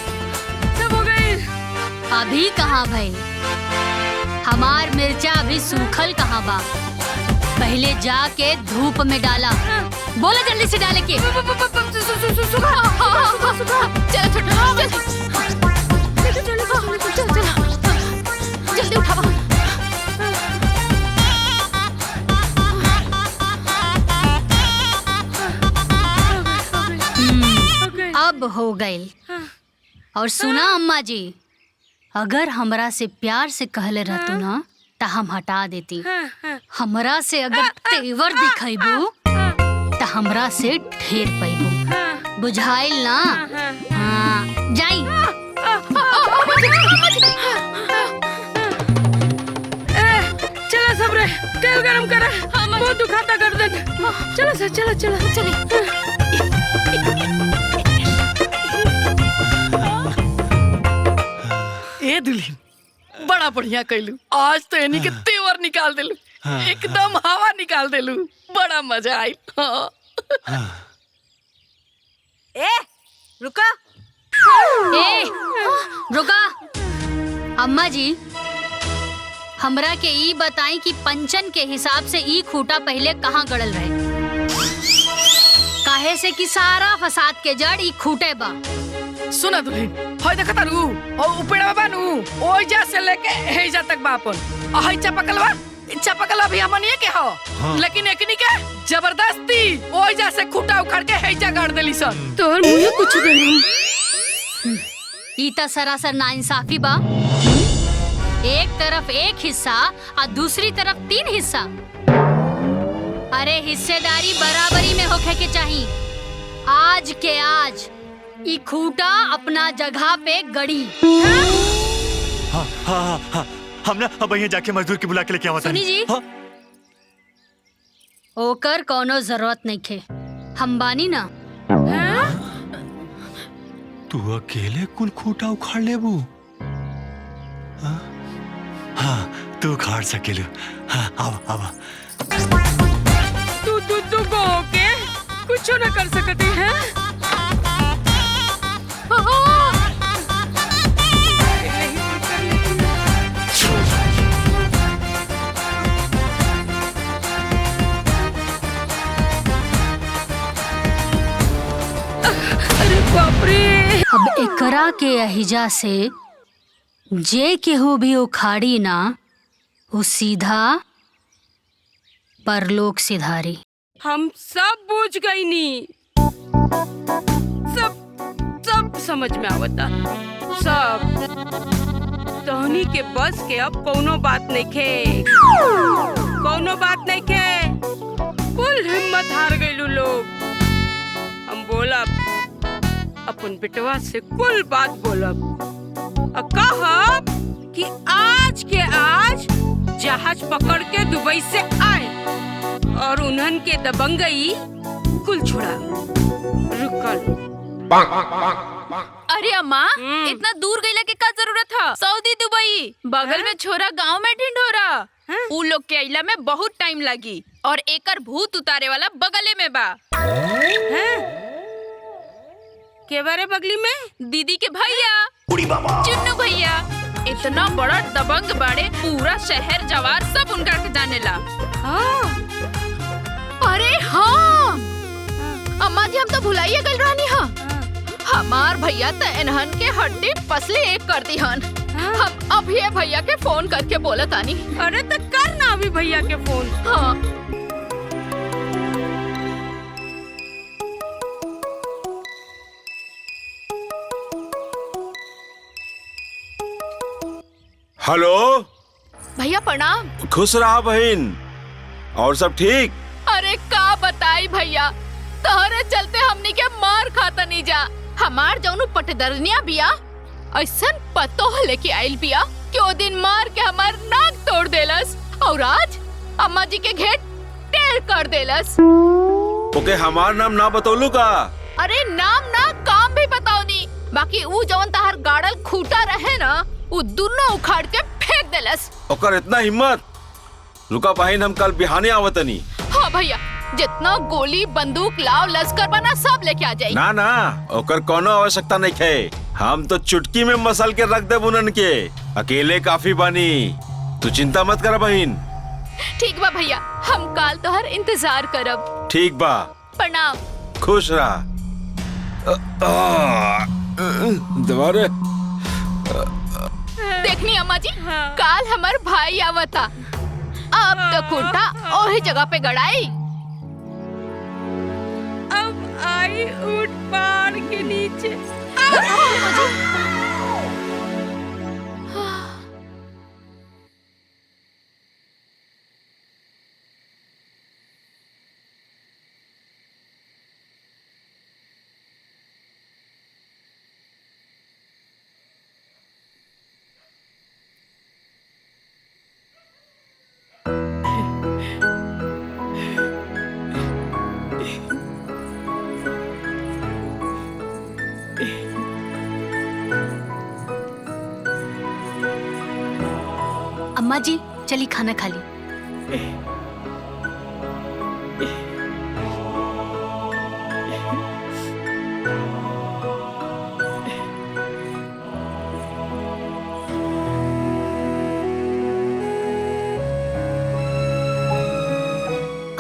अभी कहाँ भाई? हमार मिर्चा अभी सूखल कहाँ बा? पहले जाके धूप में डाला। बोला जल्दी से डाले के। जल्दी उठाओ। अब हो गए। और सुना अम्मा जी, अगर हमरा से प्यार से कहले रहतू ना तो हम हटा देती। हमरा से अगर तेवर दिखाइबू तो हमरा से ढेर पैबू, बुझाइल ना? हाँ जाई। चलो सब रे, तेल गरम कर, बहुत दुखाता गर्दन। चलो सर चलो। ए दुल्हन बड़ा बढ़िया कैलू, आज तो यानी के तेवर निकाल देलू, एकदम हवा निकाल देलू, बड़ा मजा आई। ए रुका। ए रुका। अम्मा जी हमरा के ई बताई कि पंचन के हिसाब से ई खूटा पहले कहाँ गड़ल रहे? काहे से कि सारा फसाद के जड़ ई खूटे बा। सुना दुल्हन, होय देखा तारू और उपेड़ा बानू ओइजा से लेके हेजा तक बापन हई चपकलवा भी हमनिए के हो। हाँ। लेकिन एकनी के जबरदस्ती ओइजा से खूटा उखाड़ के हेजा गाड़ देली सन। तोहर मुंह कुछ देली। ई त सरासर नाइंसाफी बा। एक तरफ एक हिस्सा और दूसरी तरफ 3 हिस्सा। अरे हिस्सेदारी बराबरी में होखे के चाहिए। आज के आज ई खूटा अपना जगह पे गड़ी। हाँ, हम ना अब यहाँ जाके मजदूर की बुला के लेके आवा। सुनी जी, ओकर कोनो जरूरत नहीं खे, हम बानी ना। तू अकेले कुल खूटा उखाड़ लेबू? हाँ तू उखाड़ सकेलू। हाँ आवा। तू को के कुछ न कर सकती है। एकरा के अहिजा से जे केहू भी उखाड़ी ना वो सीधा परलोक सिधारी। हम सब बूझ गई नी, सब समझ में आवता सब। तोहनी के बस के अब कोनो बात नहीं खे, कोनो बात नहीं खे। कुल हिम्मत हार गईलू लोग। हम बोलब अपन बेटवा से कुल बात बोलब और कहब कि आज के आज जहाज पकड़ के दुबई से आए और उन्हन के दबंगई कुल छुड़ा। रुकल अरे अम्मा, इतना दूर गईला के का जरूरत था? सऊदी दुबई बगल में छोरा, गांव में ढिंढोरा। उ लोग के अइला में बहुत टाइम लगी और एकर भूत उतारे वाला बगले में बा। के बारे बगली में? दीदी के भैया चुन्नू भैया। इतना बड़ा दबंग बाड़े, पूरा शहर जवार सब उनका के जानेला। अरे हाँ अम्मा जी, हम तो भुलाइए गल रहनी। हाँ, हमार भैया तो इन्हन के हड्डी पसले एक कर दी हन। हम अभी भैया के फोन करके बोला तानी। अरे तो कर ना अभी भैया के फोन। हाँ हेलो भैया प्रणाम। खुश रहा बहन। और सब ठीक? अरे का बताई भैया, तोहरे चलते हमनी के मार खाता नहीं जा। हमार जौनु पटदरनिया बिया ऐसन पतो लेके आइल बिया कि ओ दिन मार के हमार नाक तोड़ देलस और आज अम्मा जी के घेट टेढ़ कर देलस। ओके हमार नाम ना बतौलू का? अरे नाम ना काम भी बताओ नी। बाकी ऊ जवन तहार गाड़ल खूटा रहे ना, ऊ दोनों उखाड़ के फेंक देलस। ओकर इतना हिम्मत? रुका बहन, हम कल बिहाने आवतनी। हाँ भैया, जितना गोली बंदूक लाव लश्कर बना सब लेके आ जाई। ना ना, ओकर कोनो आवश्यकता नहीं है। हम तो चुटकी में मसल के रख दे बुनन के। अकेले काफी बानी, तू चिंता मत कर बहन। ठीक बा भैया, हम काल तोहर इंतजार करब। ठीक बा, प्रणाम। खुश रहा। दोबारा देखनी अम्मा जी, काल हमार भाई आवता। अब तो खूटा ओही जगह पे गड़ाई। अब आई ऊंट पार के नीचे। अम्मा जी चली खाना खा ली।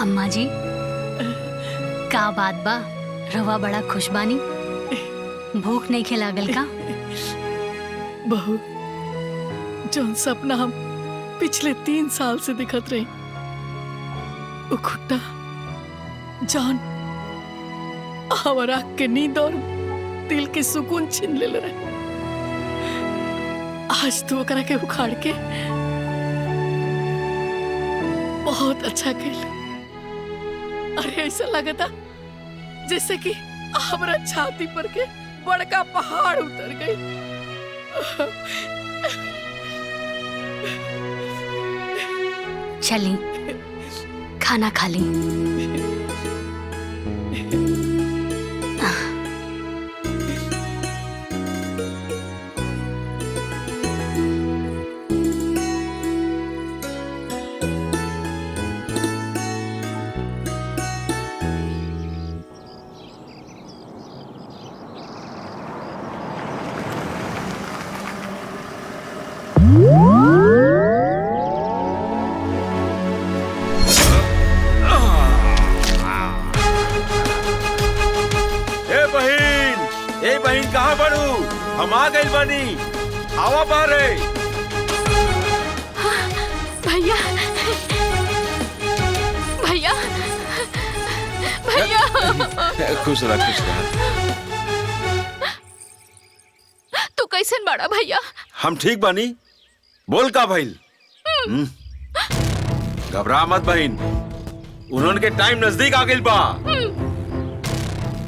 अम्मा जी का बात बा, रवा बड़ा खुश बानी? भूख नहीं खिलागल का? बहू, जौन सपना हम पिछले 3 साल से दिखत रही, वो खुट्टा जान हमारा के नींद और दिल के सुकून छीन ले रहे। आज तो ओकरा के उखाड़ के बहुत अच्छा खेल। अरे ऐसा लगा था जैसे कि हमारा छाती पर के बड़का पहाड़ उतर गई। चली खाना खा ली। हम आ गए बानी, आवा बाहरे। भैया भैया भैया खुश रह खुश रह। तू कैसन बड़ा भैया? हम ठीक बानी। बोल का भइल? घबरा मत बहन, उन्होंने के टाइम नजदीक आ गइल बा।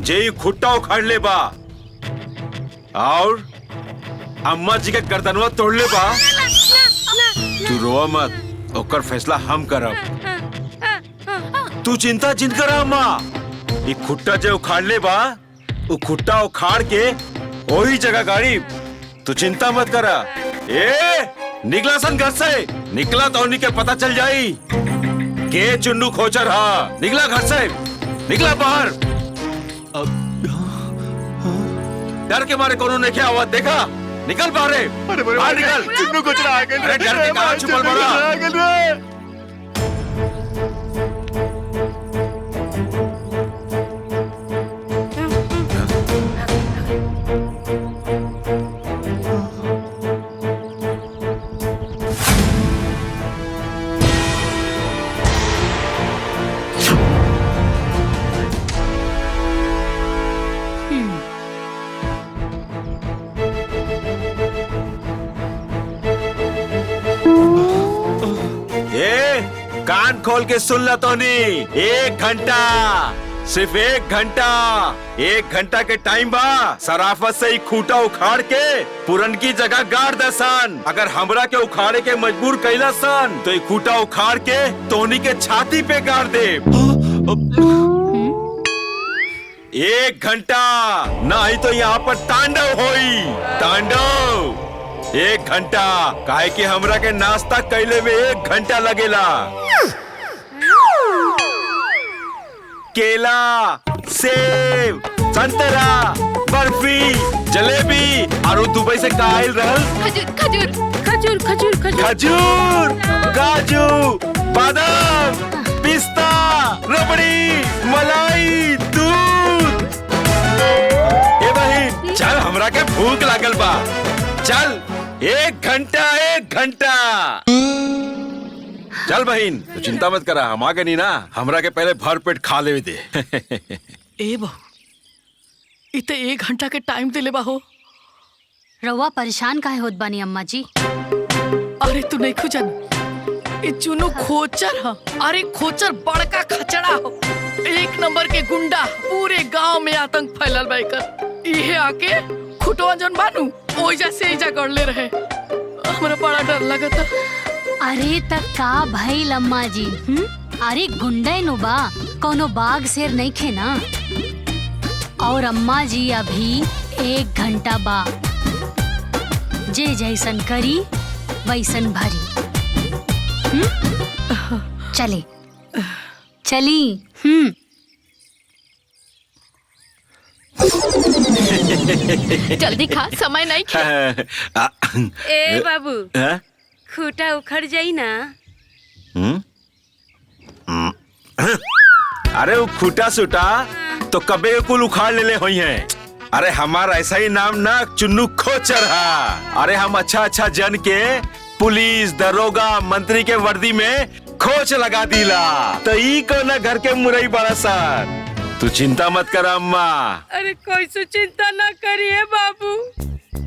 जे खुट्टा उखाड़ ले बा और अम्मा जी के गर्दनवा तोड़ ले बा। तू रोवा मत, ओकर फैसला हम करब। तू चिंता जिन करा अम्मा। ये खुट्टा जो उखाड़ ले बा, वो खुट्टा उखाड़ के वही जगह गाड़ी। तू चिंता मत करा। ए निकला सन घर से, निकला तो उन्हीं के पता चल जाई के चुन्नू खोचर। हाँ निकला घर से, निकला बाहर। डर के मारे कोनो ने क्या आवाज देखा? निकल बाहर, बाहर निकल। चुन्नू खोचर आ गए। अरे डर के कहाँ छुपल बड़ा? कान खोल के सुन ला तोनी। 1 घंटा, सिर्फ 1 घंटा, 1 घंटा के टाइम बा। सराफत से ही खूटा उखाड़ के पुरन की जगह गाड़ दे सन। अगर हमरा के उखाड़े के मजबूर कैला सन तो ये खूटा उखाड़ के तोनी के छाती पे गाड़ दे। 1 घंटा, नहीं तो यहाँ पर तांडव होई। तांडव 1 घंटा, काहे कि हमरा के नाश्ता कैले में 1 घंटा लगेला। केला, सेब, संतरा, बर्फी, जलेबी और दुबई से कायल रहल खजूर खजूर खजूर खजूर खजूर, काजू, बादाम, पिस्ता, रबड़ी, मलाई, दूध। ए बहिन चल, हमरा के भूख लागल बा। चल 1 घंटा, 1 घंटा। चल बहिन, तू चिंता मत करा, हम आ गए नहीं ना। हमरा के पहले भर पेट खा ले दे। ए बहू, इते 1 घंटा के टाइम दिले बाहो। रउआ परेशान काहे होत बानी अम्मा जी? अरे तू नहीं खुजन, ये चुनु खोचर ह। अरे खोचर बड़का खचड़ा हो, 1 नंबर के गुंडा। पूरे गांव में आतंक फैलल बा एकर। इहे आके खुटवा जन बानू ओइजा से एजा गड़ले रहे। हमरा बड़ा डर लगता। अरे तक का भइल अम्मा जी? अरे गुंडे नु बा, कोनो बाघ शेर नहीं खे ना। और अम्मा जी अभी 1 घंटा बा, जे जैसन करी वैसन भरी। चले चली। जल्दी खा, समय नहीं खे। ए बाबू, खूटा उखड़ जाई ना। अरे वो खूटा सूटा तो कबे कुल उखाड़ ले हुई है। अरे हमारा ऐसा ही नाम ना चुन्नू खोचर है। अरे हम अच्छा अच्छा जन के पुलिस, दरोगा, मंत्री के वर्दी में खोच लगा दिला। तो ई को ना घर के मुरई बड़ा सर। तू चिंता मत कर अम्मा। अरे कोई सो चिंता ना करिए बाबू।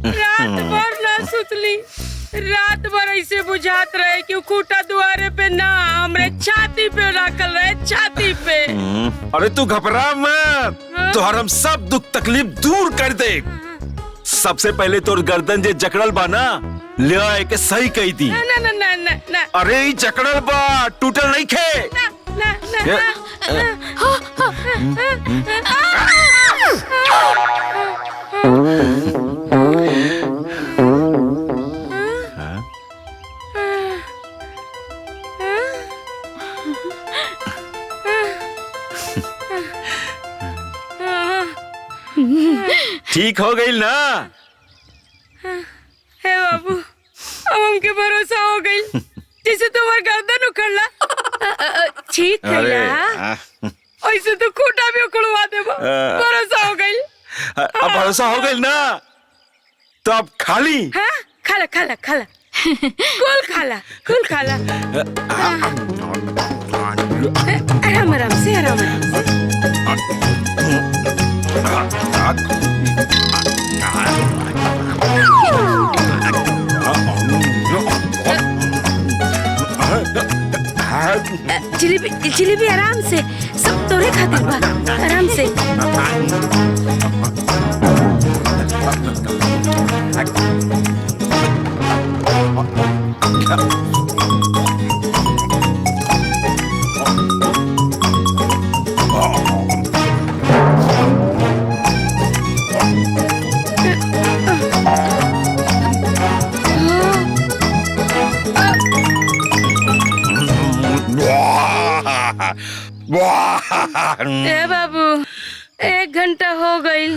रात भर ना सुतली, रात भर ऐसे बुझात रहे कि खूटा दुआरे पे ना, हमरे छाती पे रखल रहे, छाती पे। अरे तू घबरा मत, तोहर हम सब दुख तकलीफ दूर कर दे। सबसे पहले तोर गर्दन जे जकड़ल बा ना, ले आए के सही कही दी। ना ना ना ना ना। अरे ई जकड़ल बा, टूटल नहीं खे। ना ना ना। ठीक हो गई ना? हे बाबू, अब हमके भरोसा हो गई। जैसे तुम्हार गर्दन उखड़ला, ठीक कैला, ऐसे तो खूटा भी उखड़वा देबो। भरोसा हो गई। अब भरोसा हो गई ना? तो अब खाली हाँ खाला खाला खाला कुल खाला कुल खाला आराम आराम से आराम आराम जिलेबी जिलेबी आराम से सब तोरे खातिर बा आराम से ए बाबू 1 घंटा हो गई।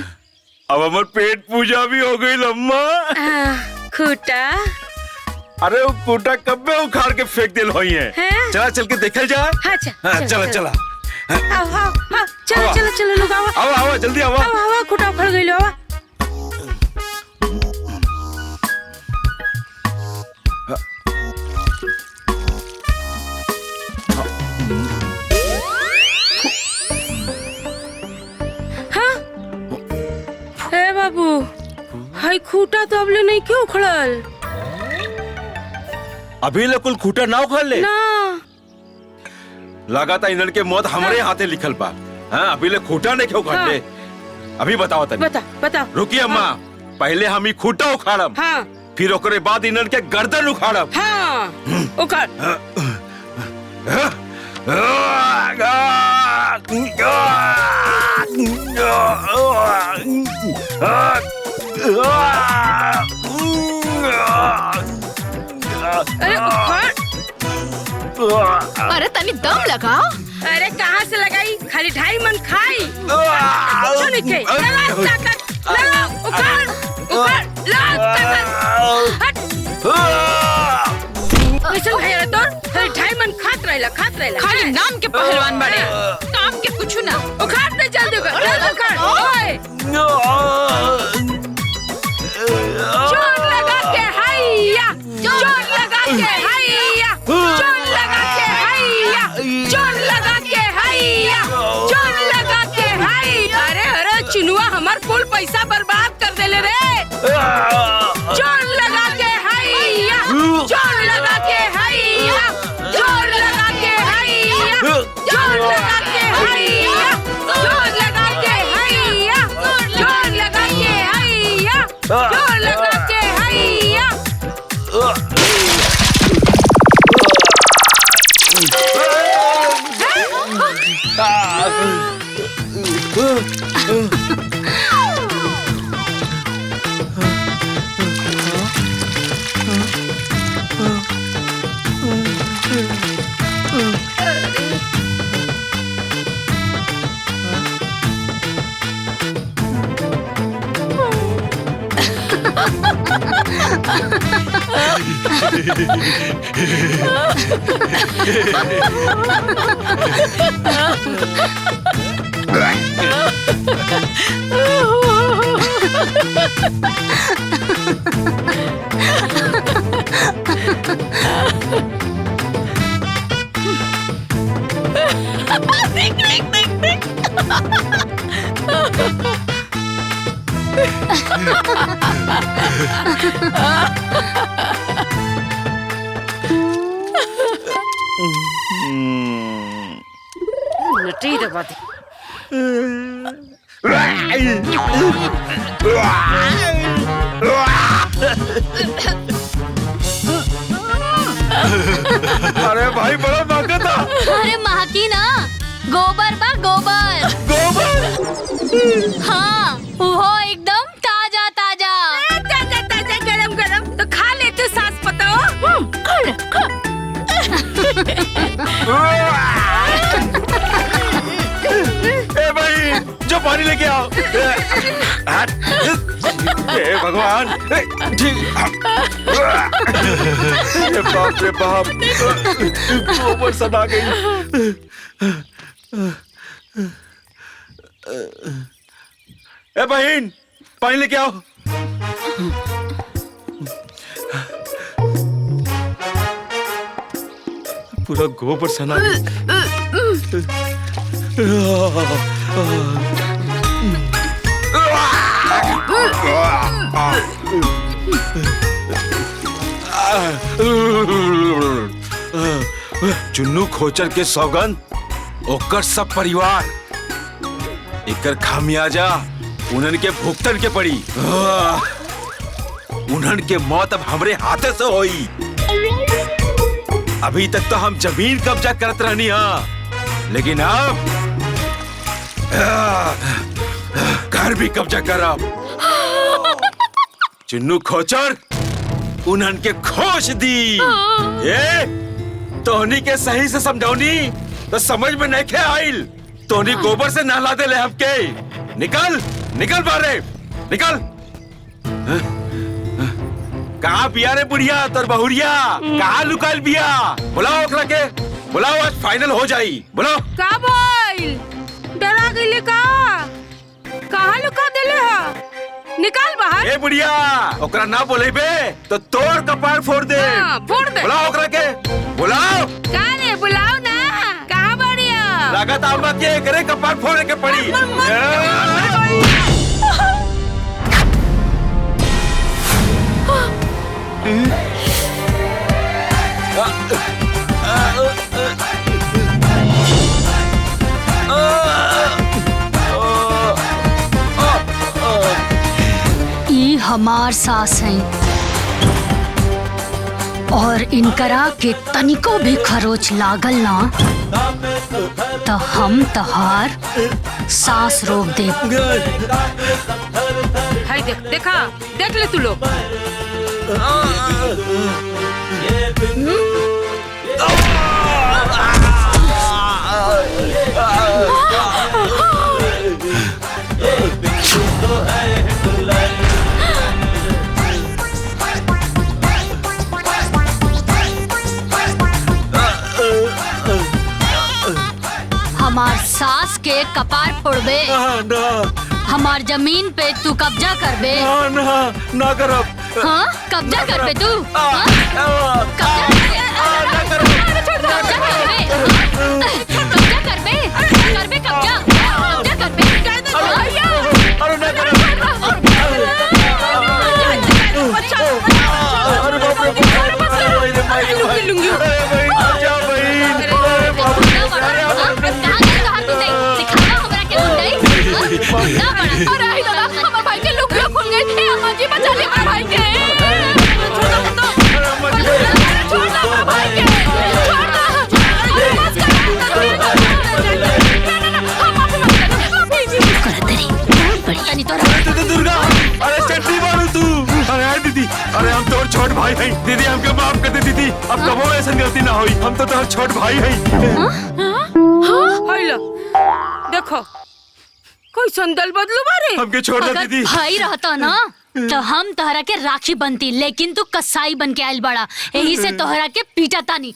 अब हमार पेट पूजा भी हो गई अम्मा। खूटा अरे वो खूटा कब में उखाड़ के फेंक दिल हुई है। चला चल के देखल जाए। हाँ चला चला आओ आओ चलो चलो चलो लोग आओ आओ आओ जल्दी आओ आओ आओ खूटा उखड़ गई लो बाबू हाय खूटा तो अबले नहीं क्यों उखड़ल? अभी ले कुल खूटा ना उखड़ ले ना लगाता इन्हन के मौत हमारे हाथे लिखल बा। हाँ अभी ले खूटा नहीं क्यों उखड़ ले? अभी बताओ तनी। बता रुकिए अम्मा पहले हम ही खूटा उखाड़म फिर ओकरे बाद इन्हन के गर्दन उखाड़म। हाँ उखाड़ अरे तनी दम लगाओ। अरे कहाँ से लगाई खाली 2.5 मन खाई कुछ नहीं खाई लगा ताकत लगा उखाड़ उखाड़ लगा ताकत कैसे भाई रे तोर खाली 2.5 मन खात रहेला खाली नाम के पहलवान बड़े काम के कुछ ना उखाड़ दे जल्दी कर उखाड़ ओए जोर लगा के हैया जोर लगा के हैया जोर लगा के हैया जोर लगा के हैया जोर लगा के हैया अरे अरे चिनुआ हमार कुल पैसा बर्बाद कर देले रे जोर लगा के हैया जोर लगा के हैया जोर लगा के हैया जोर लगा के हैया जोर लगा के हैया जोर लगा के हैया जोर लगा के हैया नटी दबा दे अरे भाई बड़ा महंगा था। अरे महकी ना गोबर बा गोबर गोबर हाँ वो एकदम ताजा ताजा ताजा ताजा गरम गरम तो खा ले तू सास पतो ए भाई जो पानी लेके आओ। हे भगवान ये बाप रे बाप गोबर सना गई। ए बहन पानी लेके आओ। पूरा गोबर सना चुन्नू खोचर के सौगंध ओकर सब परिवार एकर खामियाजा उन्हन के भुगतन के पड़ी। उन्हन के मौत अब हमरे हाथे से होई। अभी तक तो हम जमीन कब्जा करत रहनी हा, लेकिन अब घर भी कब्जा करब। चुन्नू खोचर उन्हन के खोज दी। ये तोहनी के सही से समझौनी तो समझ में नहीं खे आइल। तोहनी गोबर से नहला दे ले हमके। निकल निकल बारे निकल। कहाँ बिया रे बुढ़िया तोर बहुरिया? कहाँ लुकाइल बिया? बुलाओ ओकरा के, बुलाओ, आज फाइनल हो जाई। बुलाओ। का भाई डरा गईले का? कहाँ लुका देले हा? निकाल बाहर। ए बुढ़िया ओकरा ना बोले बे तो तोर कपार फोड़ दे। फोड़ दे। बुलाओ ओकरा के, बुलाओ। का रे बुलाओ ना। कहाँ बढ़िया? लागत आमा के करे कपार फोड़ने के पड़ी। ई हमार सास हैं और इनकरा के तनिको भी खरोच लागल ना तो हम तहार सांस रोक दे। हाय देख, देखा देख ले तू लोग। हमार सास के कपार फोड़बे, हमार जमीन पे तू कब्जा करबे। ना करब। हाँ कब्जा करबे तू? कब्जा करबे? अरे हम तो छोट भाई हैं दीदी, हमके माफ कर दे दीदी। अब कबो ऐसा गलती ना हुई। हम तो तोहर छोट भाई हैं। देखो कोई संदल बदलू बारे। हमके छोड़ दे दीदी। भाई रहता ना तो हम तोहरा के राखी बनती, लेकिन तू कसाई बन के आयल बड़ा, यही से तोहरा के पीटा तानी।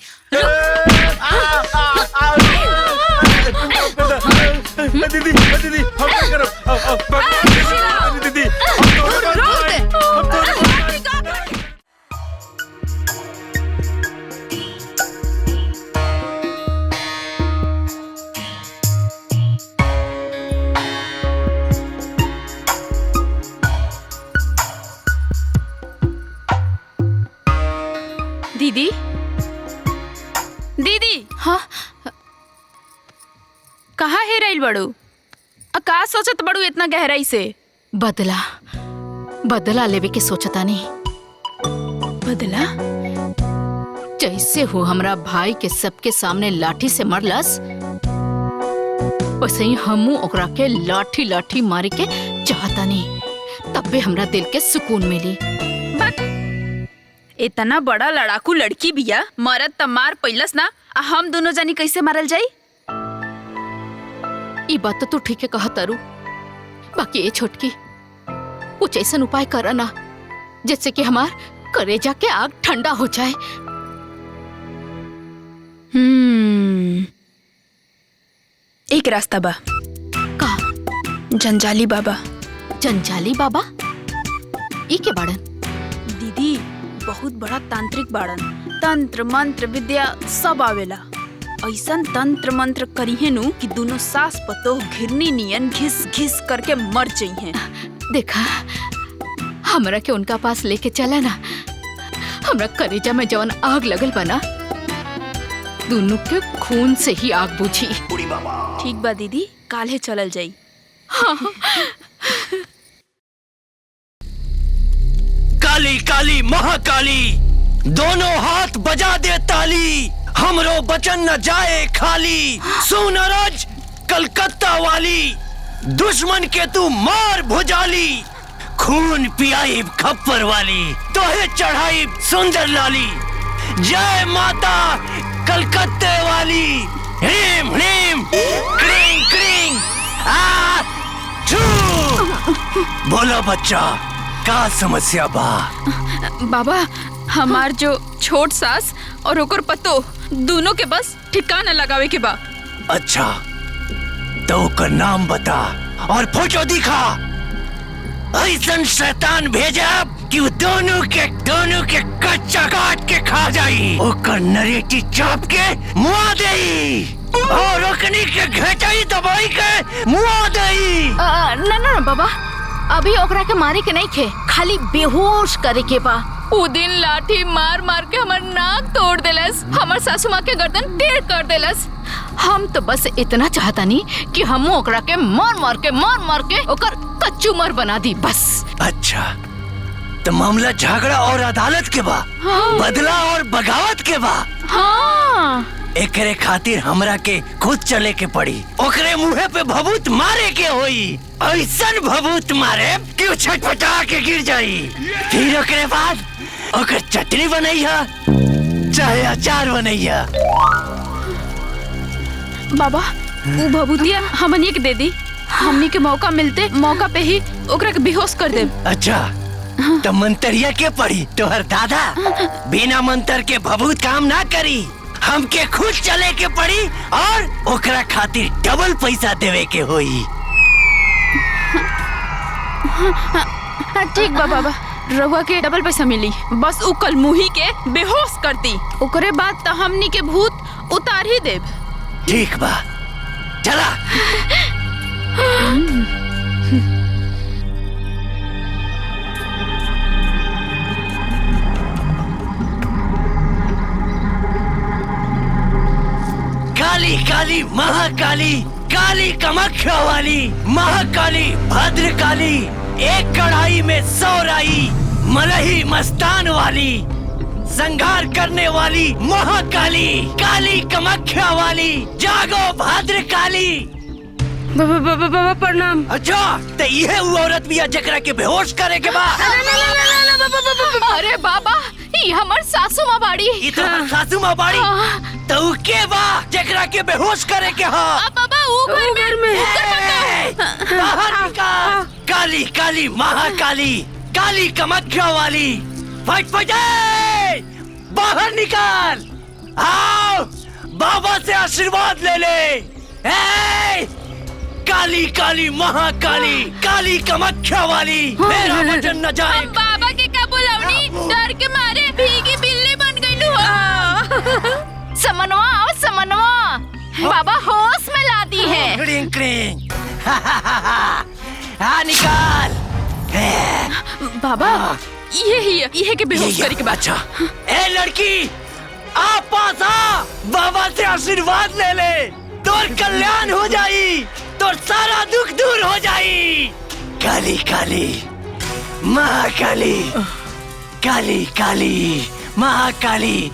दीदी दीदी हम क्या करब? दीदी दीदी दीदी। हाँ कहाँ है रही बड़ू? का सोचत बड़ू इतना गहराई से? बदला बदला लेवे के सोचता नहीं। बदला जैसे हो हमरा भाई के सबके सामने लाठी से मरलस, वैसे ही हमू ओकरा के लाठी लाठी मारे के चाहता नहीं। तब भी हमरा दिल के सुकून मिली। इतना बड़ा लड़ाकू लड़की बिया, मरद त मार पैलस ना, हम दोनों जानी कैसे मारल जाई? ई बात तो तू ठीक है कहा तारू, बाकी ये छोटकी कुछ ऐसा उपाय करा ना जिससे कि हमार करेजा के आग ठंडा हो जाए। एक रास्ता बा। का? जंजाली बाबा। जंजाली बाबा? ई के बाड़न? दीदी बहुत बड़ा तांत्रिक बाड़न, तंत्र मंत्र विद्या सब आवेला। ऐसन तंत्र मंत्र करिहे नु कि दोनों सास पतोह घिरनी नियन घिस घिस करके मर जाइए। देखा हमरा के उनका पास लेके चला ना, हमरा करेजा में जवन आग लगल बना दोनों के खून से ही आग बुझी। ठीक बा दीदी, काल्हे चलल जाई। हाँ। काली काली महाकाली दोनों हाथ बजा दे ताली, हमरो बचन न जाए खाली। सुन रज कलकत्ता वाली, दुश्मन के तू मार भुजाली। खून पियाई खप्पर वाली, तोहे चढ़ाई सुंदर लाली। जय माता कलकत्ते वाली, ह्रीम ह्रीम क्रीं क्रीं आ छू। बोलो बच्चा, का समस्या बा? बाबा हमार जो छोट सास और ओकर पतो दोनों के बस ठिकाना लगावे के बा। अच्छा तो ओकर नाम बता और फोटो दिखा। ऐसन शैतान भेजब कि वो दोनों के कच्चा काट के खा जाई। ओकर नरेटी चाप के मुआ देई और ओकनी के घेटाई दबाई के मुआ देई। ना बाबा, अभी ओकरा के मारे के नहीं खे, खाली बेहोश करे के बा। उ दिन लाठी मार मार के हमर नाक तोड़ देलस, हमर सासू माँ के गर्दन टेढ़ कर देलस। हम तो बस इतना चाहता नहीं कि हम ओकरा के मार मार के ओकर कच्चू मर बना दी बस। अच्छा तो मामला झगड़ा और अदालत के बा। हाँ। बदला और बगावत के बा। हाँ। एकरे खातिर हमरा के खुद चले के पड़ी। ओकरे मुँहे पे भभूत मारे के होई, ऐसन भभूत मारे कि वो छटपटा के गिर जाई। फिर ओकरे बाद ओकर चटनी बनैया चाहे अचार बनैया। बाबा वो भभूतिया हमनी के दे दी, हमनी के मौका पे ही ओकरा के बेहोश कर दे। अच्छा तो मंतरिया के पड़ी तोहर दादा? बिना मंतर के भभूत काम ना करी, हमके खुद चले के पड़ी और ओकरा खातिर डबल पैसा देवे के होई। ठीक बा बाबा, रहुआ के डबल पैसा मिली। बस उ कल मुही के बेहोश करती, ओकरे बाद तो हमनी के भूत उतार ही देब। ठीक बा, चला। काली काली महाकाली, काली कामाख्या वाली, महाकाली भद्रकाली, एक कढ़ाई में 100 राई, मलही मस्तान वाली, संघार करने वाली महाकाली, काली कामाख्या वाली, जागो भद्रकाली। बाबा प्रणाम। अच्छा तो ये वो औरत भी जकरा के बेहोश करे के बा? अरे बाबा ये हमर सासू माँ बाड़ी। ये तो हमर सासू माँ बाड़ी। तो के बा जकरा के बेहोश करे के हा? बाबा वो घर में बाहर निकाल। काली काली महाकाली, काली कामाख्या वाली, फटफटे बाहर निकाल। आओ बाबा से आशीर्वाद ले ले। काली काली महाकाली, काली कामाख्या वाली, मेरा वचन न जाए। बाबा के का बुलावनी डर के मारे भीगी बिल्ली बन गई हो। समनवा और समनवा बाबा होश में लाती है। क्रिंग क्रिंग निकाल। बाबा ये के बेहोश करे के। अच्छा ए लड़की आ पास आ, बाबा से आशीर्वाद ले ले, तोर कल्याण हो जाई, तोर सारा दुख दूर हो जाई। काली काली महाकाली, काली काली महाकाली,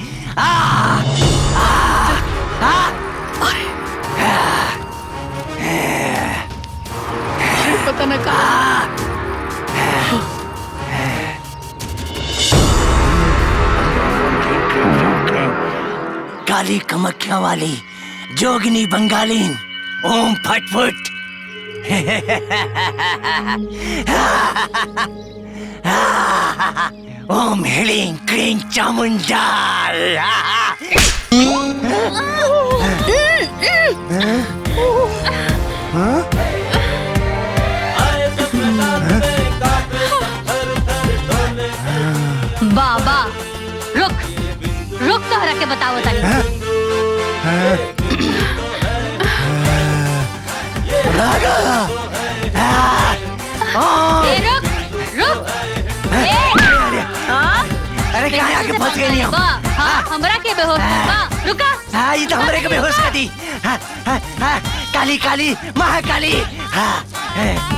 पता न कहा। काली कामाख्या वाली, जोगिनी बंगालीन, ओम फटफट। ओम ह्रीं क्रीं चामुंडा। बाबा रुक रुक, नहीं हम। वाह हाँ हमरा के बेहोश वाह रुका हाँ ये तो हमरे के बेहोश कर दी। हाँ, हाँ, हाँ, काली काली महाकाली। हाँ, हाँ।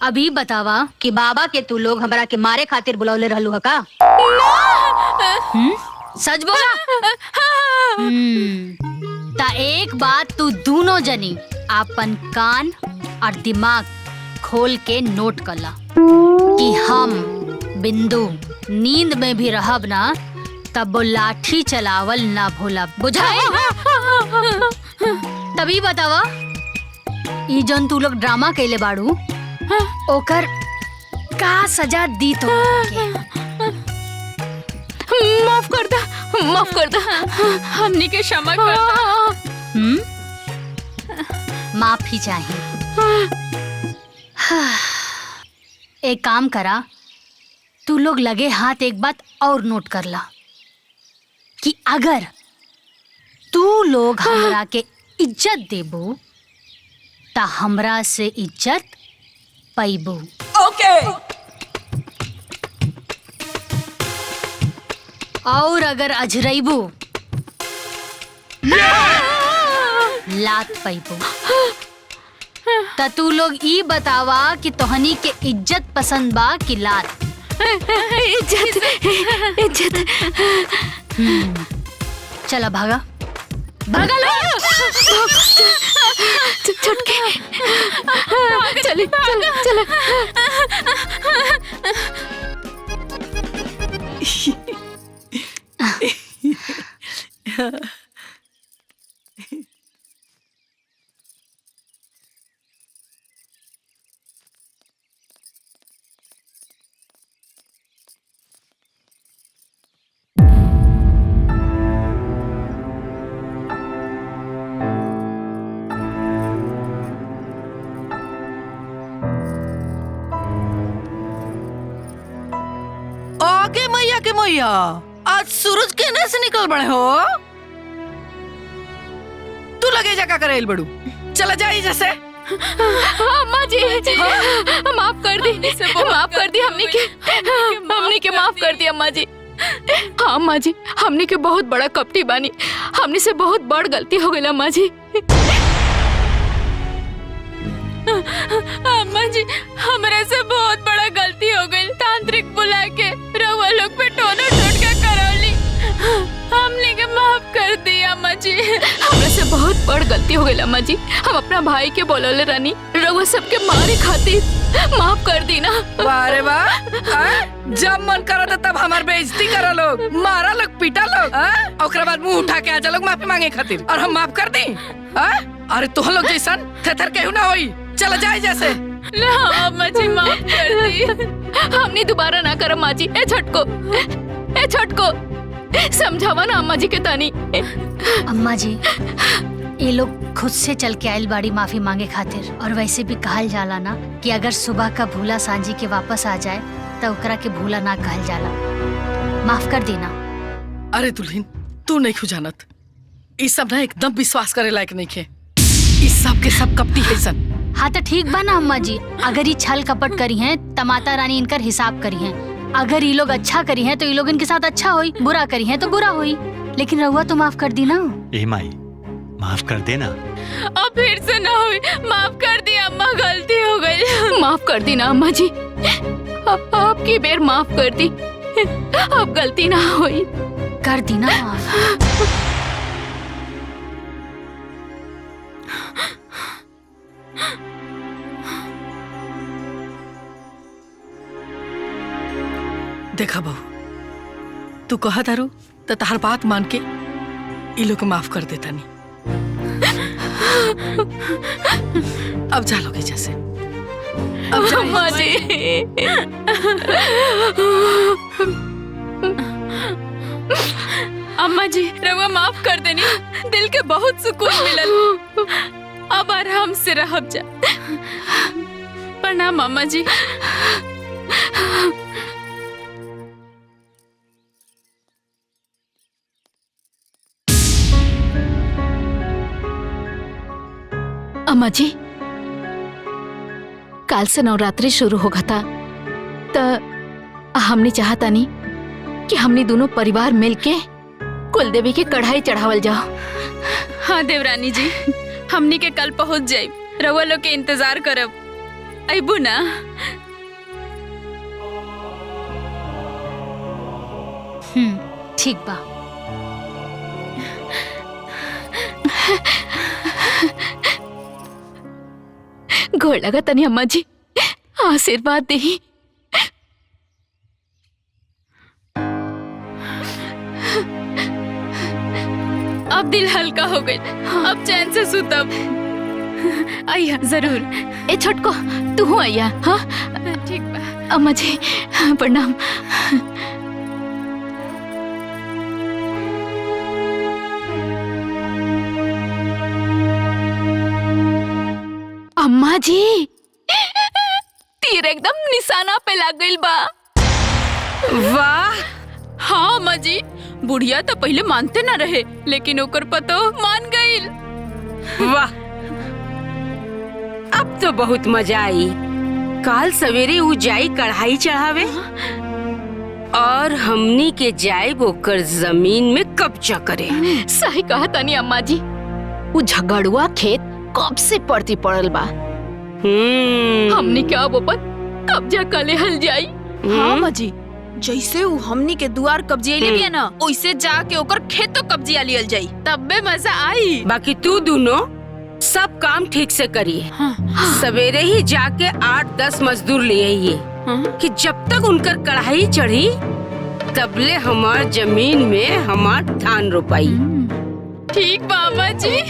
अभी बतावा कि बाबा के तू लोग हमरा के मारे खातिर बुलौले रहलू है का? सच बोला? ता एक बात तू दोनों जनी अपन कान और दिमाग खोल के नोट कर ला कि हम बिंदु नींद में भी रहब ना तब वो लाठी चलावल ना भूला, बुझाए? तभी बतावा ई जन तू लोग ड्रामा कैले बाड़ू ओकर का सजा दी तो? माफ कर दा, माफ कर दा, हमनी के क्षमा कर दा। माफी चाहिए। एक काम करा, तू लोग लगे हाथ एक बात और नोट कर ला कि अगर तू लोग हमरा के इज्जत देबू ता हमरा से इज्जत पैबू। ओके। और अगर अजरैबू लात पैबू। ता तू लोग ई बतावा कि तोहनी के इज्जत पसंद बा कि लात? इज्जत इज्जत। चला भागा भागा लो। छुटके चले चले आगे मैया के मैया, आज सूरज केने से निकल बड़े हो? तू लगे जगह करे बड़ू, चला जाई जैसे। अम्मा जी माफ कर दी, माफ कर दी, हमने के माफ कर दी अम्मा जी। हाँ अम्मा जी, हमने के बहुत बड़ा कपटी बानी, हमने से बहुत बड़ गलती हो गई अम्मा जी। अम्मा जी हमरा से बहुत बड़ा गलती हो गई, तांत्रिक बुला के रउआ लोग पे टोना टोटका करौली, हमने के माफ कर दी अम्मा जी। हमरा से बहुत बड़ गलती हो गई अम्मा जी, हम अपना भाई के बोलौले रानी रउआ सबके मारे खातिर, माफ कर दी ना। वाह वाह, जब मन करा था तब हमार बेइज्जती करा लोग, मारा लोग, पीटा लोग, ओकरा बाद मुंह उठा के आजा लोग माफी मांगे खातिर, और हम माफ कर दी? अरे तुम लोग जैसन थेथर केहू ना होई, चला जाए जैसे। ना अम्मा जी माफ कर दी, हमने दोबारा ना कर अम्मा जी। ए छोटको समझावा ना अम्मा जी के तानी। अम्मा जी ये लोग खुद से चल के आयल बाड़ी माफी मांगे खातिर, और वैसे भी कहल जाला ना कि अगर सुबह का भूला सांझी के वापस आ जाए तो ओकरा के भूला ना कहल जाला। माफ कर देना। अरे दुल्हन तू नहीं खुजानत, इस सब ना एकदम विश्वास करे लायक नहीं खे, इस सब के सब कपटी है सन। हाँ तो ठीक बा ना अम्मा जी, अगर ये छल कपट करी हैं त माता रानी इनकर हिसाब करी हैं। अगर ये लोग अच्छा करी हैं तो ये लोग इनके साथ अच्छा होई, बुरा करी हैं तो बुरा होई। लेकिन रहुआ तो माफ कर दी ना। ए माई माफ कर देना। अब फिर से ना हुई, माफ कर दी अम्मा, गलती हो गई। माफ कर दी ना अम्मा जी, अब आपकी बेर माफ कर दी, अब गलती ना हुई। कर दी ना माफ। देखा बहू, तू कहा तारू तो तहार बात मान के ई लोग माफ कर देता नहीं। अब जा लोगे जैसे, अब जा अम्मा जी। अम्मा जी रवा माफ कर देनी, दिल के बहुत सुकून मिलल। अब आराम से रहब जा। प्रणाम अम्मा जी। अम्मा जी, काल से नवरात्रि शुरू होगा था, तो हमने चाहता नहीं कि हमने दोनों परिवार मिलके कुलदेवी के कढ़ाई चढ़ावल जाओ। हाँ देवरानी जी, हमनी के कल पहुंच जाए, रउआ लोग के इंतजार करब। अबू ना? ठीक बा। गोड़ लगा तनी अम्मा जी, आशीर्वाद दे। अब दिल हल्का हो गई, अब चैन से सुतब। आइया जरूर। ए छोटको तू हूँ आइया। हाँ ठीक बा अम्मा जी, प्रणाम। अम्मा जी, तीर एकदम निशाना पे लग गई बा। वाह। हाँ अम्मा जी, बुढ़िया तो पहले मानते न रहे, लेकिन ओकर पतो मान गई। वाह, अब तो बहुत मजा आई। काल सवेरे उ जाई कढ़ाई चढ़ावे और हमनी के जाए ओकर जमीन में कब्जा करे। सही कहा तनी अम्मा जी, वो झगड़ुआ खेत कब से पड़ती पड़ल बा। हमनी क्या वो पर कब्जा कले हल जाई। हाँ अम्मा जी, जैसे वो हमनी के दुआर कब्जे ले लिया ना, वैसे जाके ओकर खेतो कब्जिया लियल जाई, तब बे मजा आई। बाकी तू दोनों सब काम ठीक से करिए। सवेरे ही जाके 8-10 मजदूर ले आइए कि जब तक उनकर कढ़ाई चढ़ी तबले हमार जमीन में हमार धान रोपाई। ठीक बा अम्मा जी।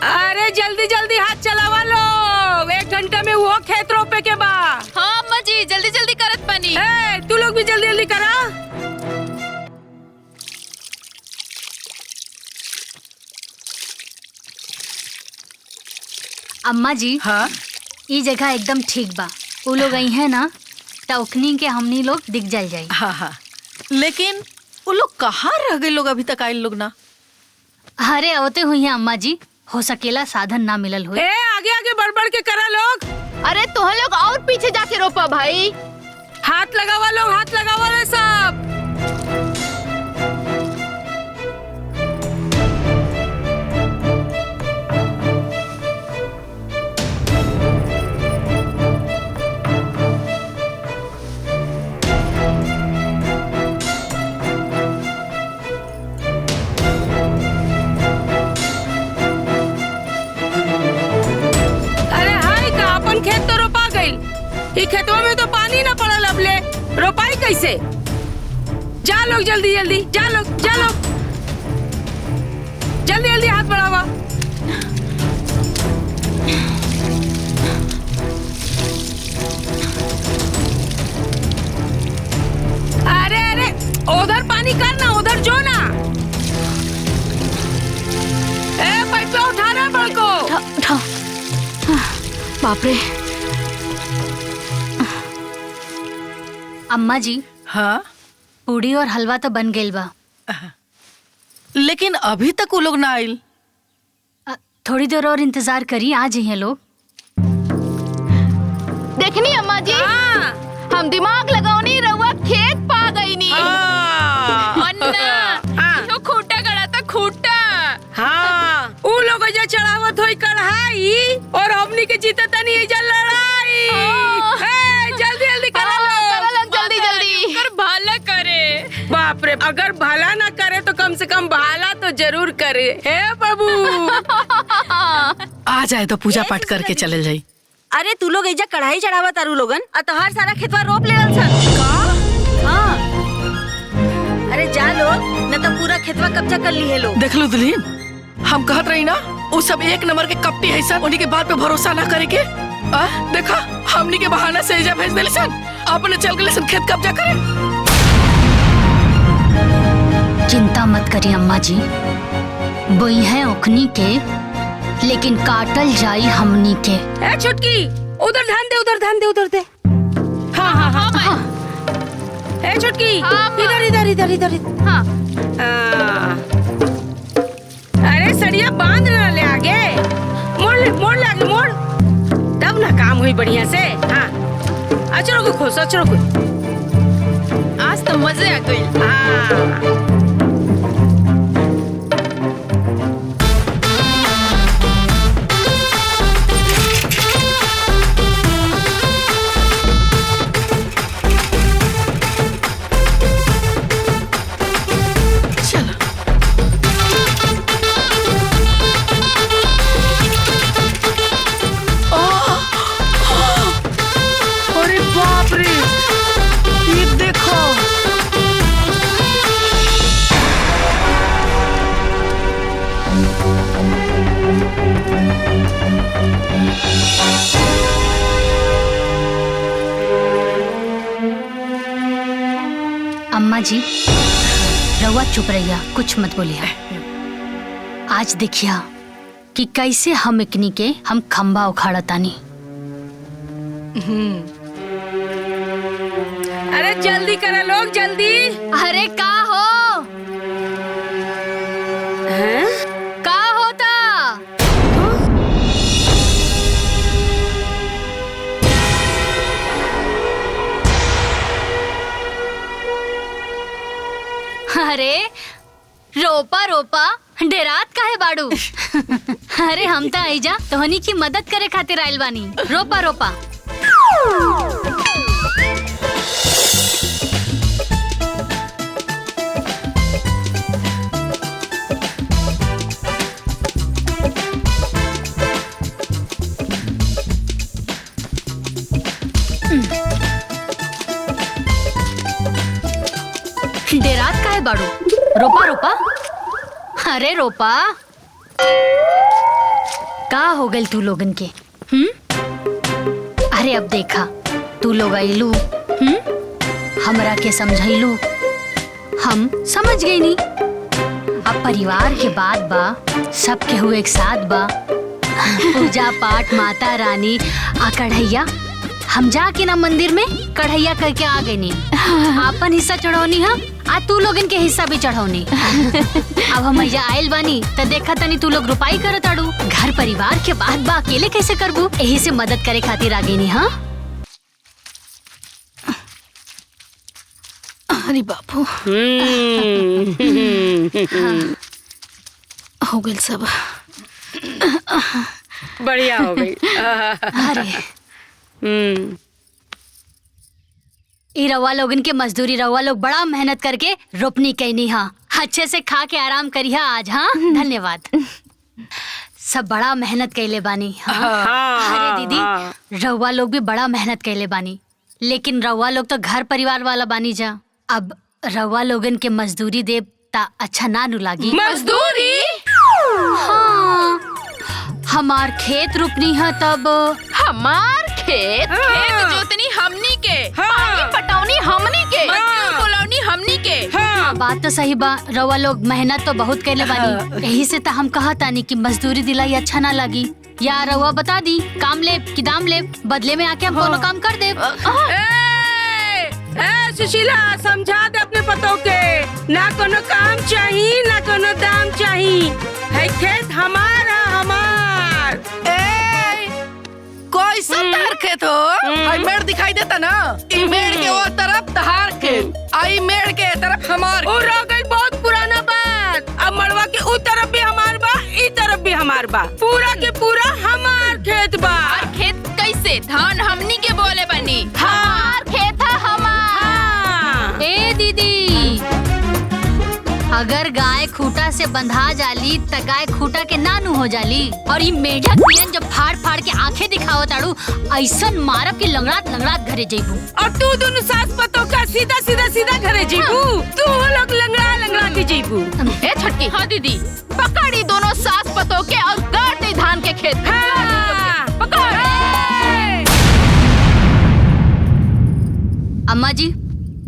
अरे जल्दी जल्दी हाथ चलावा लो, 1 घंटा में वो खेत रोपे के बा। हाँ अम्मा जी, जल्दी जल्दी करत पानी। तू लोग भी जल्दी जल्दी करा। अम्मा जी, हाँ ये जगह एकदम ठीक बा। वो लोग आई है ना, टोकनी के हमनी लोग दिख जल जाई। हाँ हाँ, लेकिन वो लोग कहाँ रह गए लोग अभी तक आए लोग ना? अरे आवते हुई है अम्मा जी, हो सकेला साधन ना मिलल हो। आगे आगे बढ़ के करा लोग। अरे तुम लोग और पीछे जाके रोपा भाई। हाथ लगावा लोग, हाथ लगावा लो सब। खेत तो रोपा गई, खेतवा में तो पानी ना पड़ल, अब ले रोपाई कैसे? जा लोग जल्दी जल्दी, जा लोग जल्दी जल्दी हाथ बढ़ावा। अरे अरे उधर पानी करना, उधर जो ना। पाइप पे उठाना बड़को। बाप रे, अम्मा जी। हाँ पूड़ी और हलवा तो बन गइल बा, लेकिन अभी तक वो लोग ना आइल। थोड़ी देर और इंतजार करी, आ जाइए लोग। देखनी अम्मा जी, हम दिमाग लगाओनी रउआ खेत पा गई नी। अन्ना तो खूटा गड़ा था खूटा। हाँ उ लोग जो चढ़ावत होई कढ़ाई और हमनी के जीते तनी एजा लड़ाई। जल्दी जल्दी करा लो, जल्दी जल्दी कर भला करे। बाप रे, अगर भला ना करे तो कम से कम भाला तो जरूर करे। हे बाबू आ जाए तो पूजा पाठ करके चले जाई। अरे तू लोग एजा कढ़ाई चढ़ावा तारू लोगन, तोहार सारा खेतवा रोप लेवल सन का? हाँ अरे जा लोग, न तो पूरा खेतवा कब्जा कर ली है लोग। देख लो दुल्हीन, हम कहत रही ना वो सब एक नंबर के कपटी है सन, उन्हीं के बात पे भरोसा ना करे के। देखा हमनी के बहाना से एजा भेज देली सन, अपने चल गए सन खेत कब्जा करे। चिंता मत करिए अम्मा जी, बोई है ओखनी के, लेकिन काटल जाई हमनी के। ए छुटकी, उधर ध्यान दे, उधर ध्यान दे, उधर दे। हाँ हाँ हाँ हाँ। ए छुटकी, इधर इधर इधर इधर। हाँ। अरे सड़िया बांध ना ले आगे, मोड़ ले आगे, मोड़, तब ना काम हुई बढ़िया से। हाँ अचरो को खोस, अचरो को। आज तो मजे आ गई। हाँ अम्मा जी, रउआ चुप रहिया, कुछ मत बोलिए। आज देखिया कि कैसे हम इकनी के हम खंबा उखाड़ा तानी। अरे जल्दी करा लोग, जल्दी। अरे का हो? का होता? अरे रोपा रोपा डेरात काहे बाड़ू? अरे हम तो आईजा तोहनी की मदद करे खातिर आइल बानी। रोपा रोपा। डेरात काहे बाड़ू? रोपा रोपा। अरे रोपा। का हो गइल तू लोगन के? अरे अब देखा तू लोग आइलू, हमरा के समझाइलू, हम समझ गई नी। अब परिवार के बात बा, सब के हुए एक साथ बा, पूजा पाठ माता रानी आ कढ़ैया, हम जाके ना मंदिर में कढ़ैया करके आ गई नी। आपन हिस्सा चढ़ौनी है, आ तू लोगन के हिस्सा भी चढ़ौनी। अब हम यहाँ आयल बानी तो देखा तनी तू लोग रुपाई करत आड़ू। घर परिवार के बात बा, अकेले कैसे करबू? यही से मदद करे खातिर आ गई नी। हाँ अरे बापू, हो गइल सब। बढ़िया हो गई। अरे ई रवा लोगन के मजदूरी, रवा लोग बड़ा मेहनत करके रोपनी कैनी। हाँ अच्छे से खा के आराम करिया आज। हाँ धन्यवाद। सब बड़ा मेहनत कैले बानी। अरे दीदी, रवा लोग भी बड़ा मेहनत कैले बानी, लेकिन रवा लोग तो घर परिवार वाला बानी जा। अब रवा लोगन के मजदूरी दे ता अच्छा ना नु लागी। मजदूरी? हाँ, हमार खेत रुपनी है तब। हमार खेत? खेत जोतनी हमनी के, पानी पटौनी हमनी के, मजदूर बुलौनी हमनी के। बात तो सही बा, रवा लोग मेहनत तो बहुत कैले बानी, यही से तो हम कहा तानी कि मजदूरी दिलाई अच्छा ना लगी। या रवा बता दी काम ले कि दाम ले, बदले में आके हम कोनो काम कर दे। ए सुशीला समझा दे अपने पतों के, ना कोनो काम चाहिए ना कोनो दाम चाहिए, है खेत हमारा हमार। कोई सतार खेत हो, आई मेड़ दिखाई देता ना, ई मेड़ के वो तरफ तहार खेत, आई मेड़ के तरफ हमार। और रह गई बहुत पुराना बात, अब मड़वा के उस तरफ भी हमार बा, इस तरफ भी हमार बा, पूरा के पूरा हमार खेत बा। और खेत कैसे? धान हमनी के बोले बनी, हमार खेत है हमार। ए दीदी, अगर गाय खूटा से बंधा जाली त गाय खूटा के नानू हो जाली, और ये मेढक नियन जब फाड़ फाड़ के आंखें दिखाओ ताड़ू, ऐसन मारब कि लंगड़ात लंगड़ात घरे जइबू। और तू दोनों सास पतों का सीधा सीधा सीधा घरे जइबू, तू लोग लंगड़ा लंगड़ा के जइबू। ए छटकी, हाँ दीदी, पकड़ी दोनों सास पतों के और गाड़ दे धान के खेत। पकड़। अम्मा जी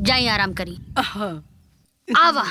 जाई आराम करी। आवा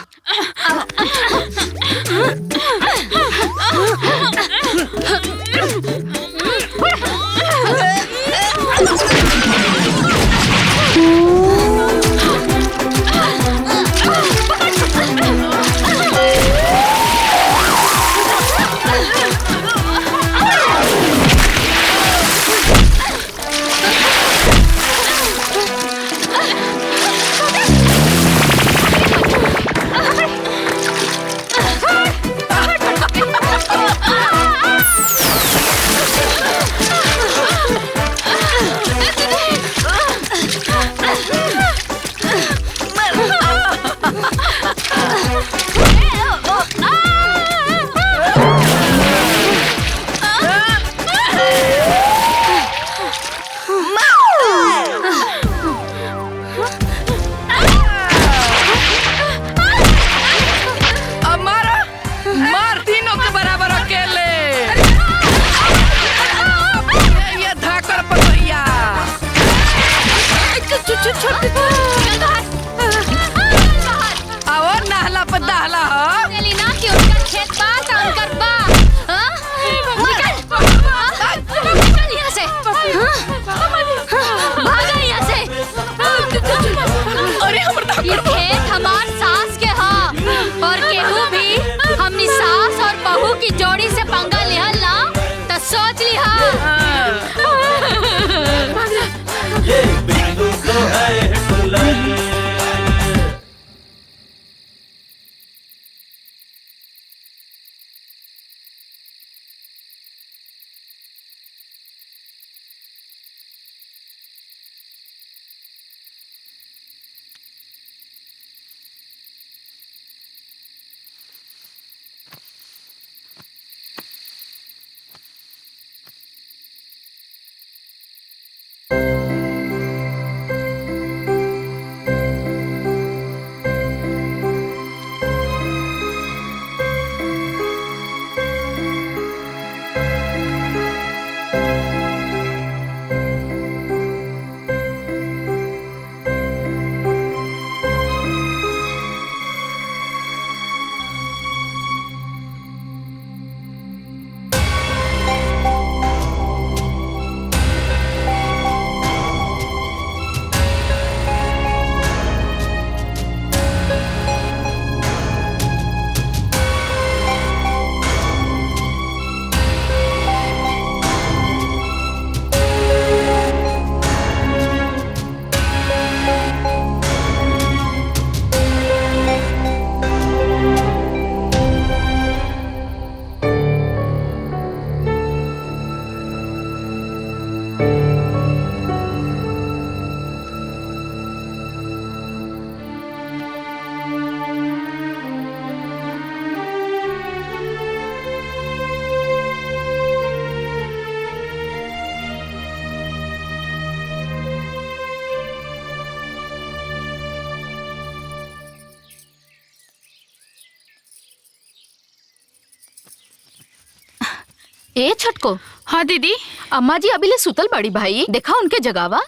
ए छटको। हाँ दीदी। अम्मा जी अभी ले सुतल बड़ी भाई, देखा उनके जगावा।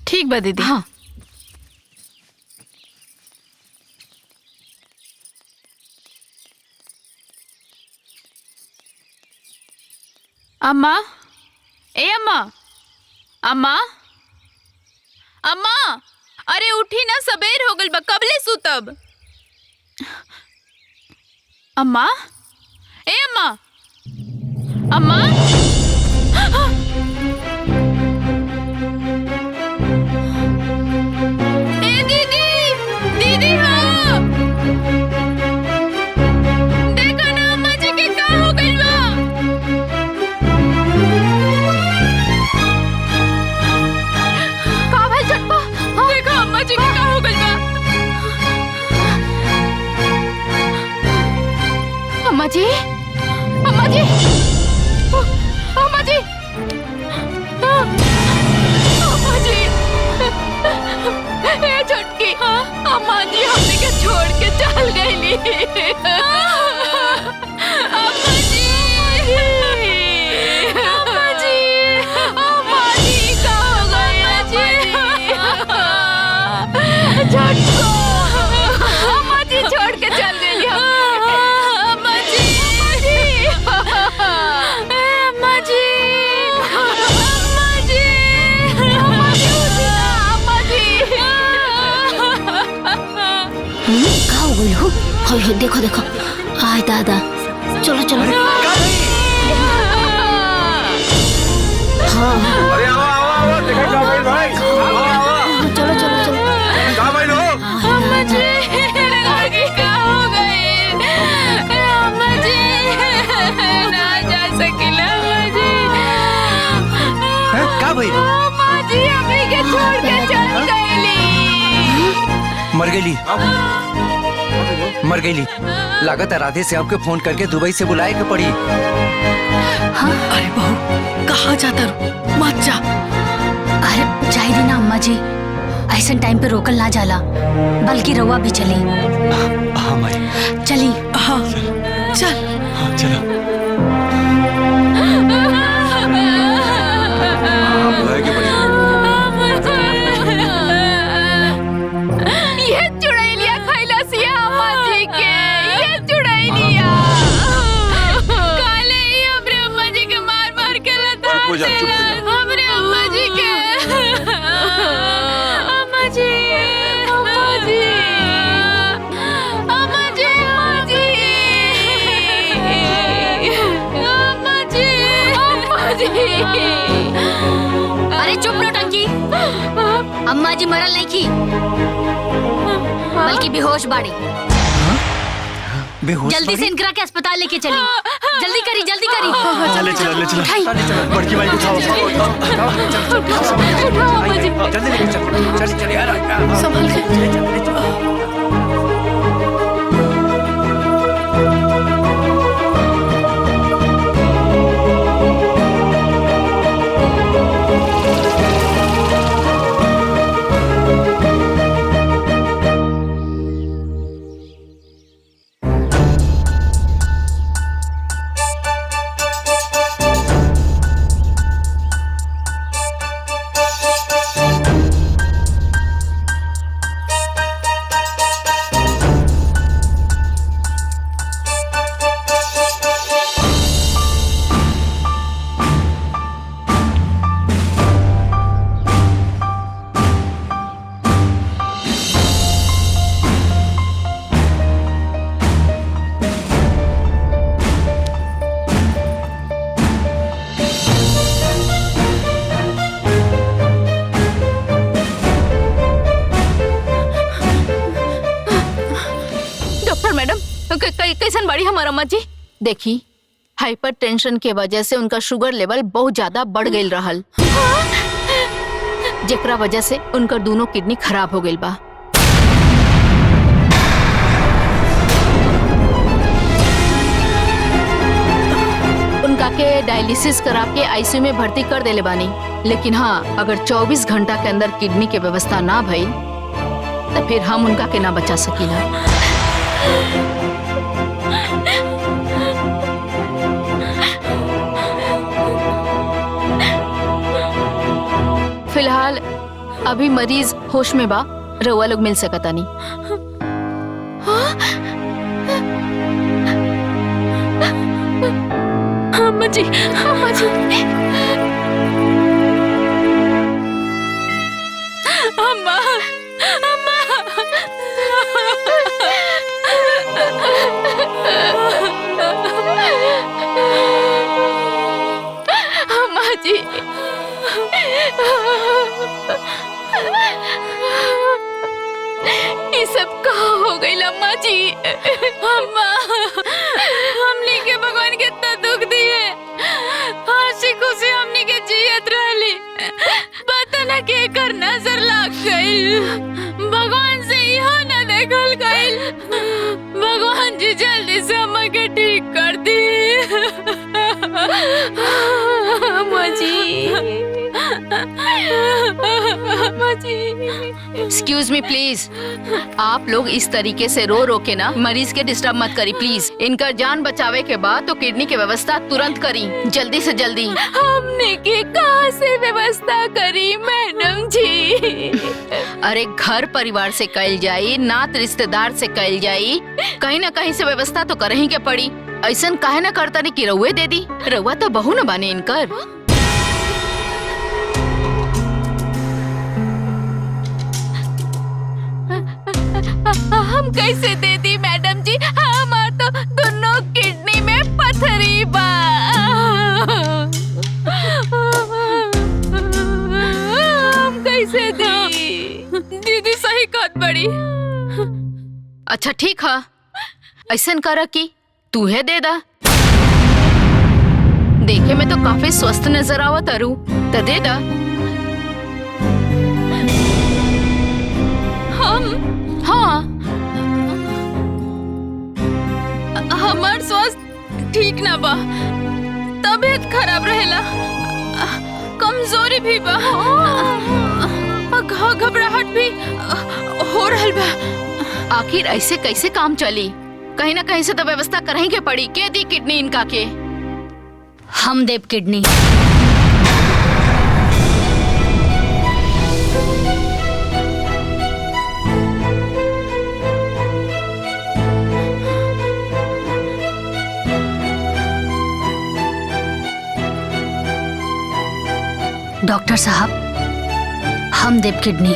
ठीक बा दीदी। हाँ अम्मा, ए अम्मा, अम्मा, अम्मा, अरे उठी ना, सबेर हो गइल बा, कबले सुतब। अम्मा, ए अम्मा, अम्मा, ए दीदी, दीदी हाँ, देखो ना अम्मा जी के का हो गइल बा। का भइल चटपा? देखो अम्मा जी के का हो गइल बा। अम्मा जी, अम्मा जी, अम्मा जी, अम्मा जी, ए छुटकी, अम्मा जी हमने के छोड़ के चल गईली। अम्मा जी, अम्मा जी, अम्मा जी का हो गया जी? छुटको, अम्मा जी छोड़ के चल गई। अम्मा जी, अम्मा जी, अम्मा जी, अम्मा जी, अम्मा जी। का हो गइल हो? हो देखो देखो, आय दादा, चलो चलो। हाँ अरे आओ आओ आओ, देखो क्या भाई भाई, चलो चलो चलो। क्या भाई लो? अम्मा जी, लड़की का हो गई। अम्मा जी, ना जा सकिला अम्मा जी। का भाई? अम्मा जी हमें के छोड़ के चल गईली। मर गईली, मर गईली। लागत है राधे से आपके फोन करके दुबई से बुलाए के पड़ी। हाँ? अरे बहू, कहाँ जाता रू? मत जा। अरे जाई दी ना अम्मा जी, ऐसा टाइम पे रोकल ना जाला, बल्कि रवा भी चली। हाँ माई, चली। हाँ चल। हाँ चलो। बुलाए के पड़ी। ये चुड़ैलिया खैला सिया अम्मा जी के, ये चुड़ैलिया काले ही हमरे अम्मा जी के मार मार के लता देला। हमरे अम्मा जी के, अम्मा जी, अम्मा जी, अम्मा जी, अम्मा जी, अम्मा जी। अरे चुप नौटंकी, अम्मा जी मरल नहीं की, बल्कि बेहोश बाड़ी। बेहोश जल्दी से इनकरा के अस्पताल लेके चली। जल्दी करी, जल्दी करी। चले चलो, ले चलो। उठाई। बड़की भाई को उठाओ। जल्दी लेके चल, चल चल यार, संभल के। कैसन बड़ी हमारा अम्मा जी? देखी, हाइपर टेंशन के वजह से उनका शुगर लेवल बहुत ज्यादा बढ़ गई रहल, जेकरा वजह से उनका दोनों किडनी खराब हो गई बा। उनका के डायलिसिस करा के आईसीयू में भर्ती कर देले बानी, लेकिन हाँ, अगर 24 घंटा के अंदर किडनी के व्यवस्था ना भई तो फिर हम उनका के ना बचा सकीला। फिलहाल अभी मरीज होश में बा, रउआ लोग मिल सकता नहीं। अम्मा जी, अम्मा जी, अम्मा, ये सब कहाँ हो गई अम्मा जी? अम्मा, हमनी के भगवान कितना दुख दिए, हंसी खुशी हमनी के जियत रहली, पता न के कर नजर लग गई, भगवान से यहाँ न देखल गई। भगवान जी जल्दी से अम्मा के ठीक कर दी। अम्मा जी, अम्मा जी। एक्सक्यूज मी प्लीज, आप लोग इस तरीके से रो रो के ना मरीज के डिस्टर्ब मत करी प्लीज। इनका जान बचावे के बाद तो किडनी की व्यवस्था तुरंत करी, जल्दी से जल्दी। हमने के कहाँ से व्यवस्था करी मैडम जी? अरे घर परिवार से कल जाई, नात रिश्तेदार से कल जाई, कहीं ना कहीं से व्यवस्था तो कर ही के पड़ी। ऐसा काहे ना करता नहीं कि रउए दे दी, रउआ तो बहू न बाने इनकर। हम कैसे दे दी मैडम जी? हमार तो दोनों किडनी में पथरी बा। हम कैसे दी? दीदी सही कहत बड़ी। अच्छा ठीक है, ऐसा कर कि तू है दे दा। देखे में तो काफी स्वस्थ नजर आवत अरु, तो दे दा। हाँ, हमार स्वास्थ्य ठीक ना बा, तबीयत खराब रहेला, कमजोरी भी बा, घबराहट भी हो रहल बा। आखिर ऐसे कैसे काम चली? कहीं ना कहीं से तो व्यवस्था करही के पड़ी। के दी किडनी इनका के? हम देव किडनी। डॉक्टर साहब, हम देव किडनी।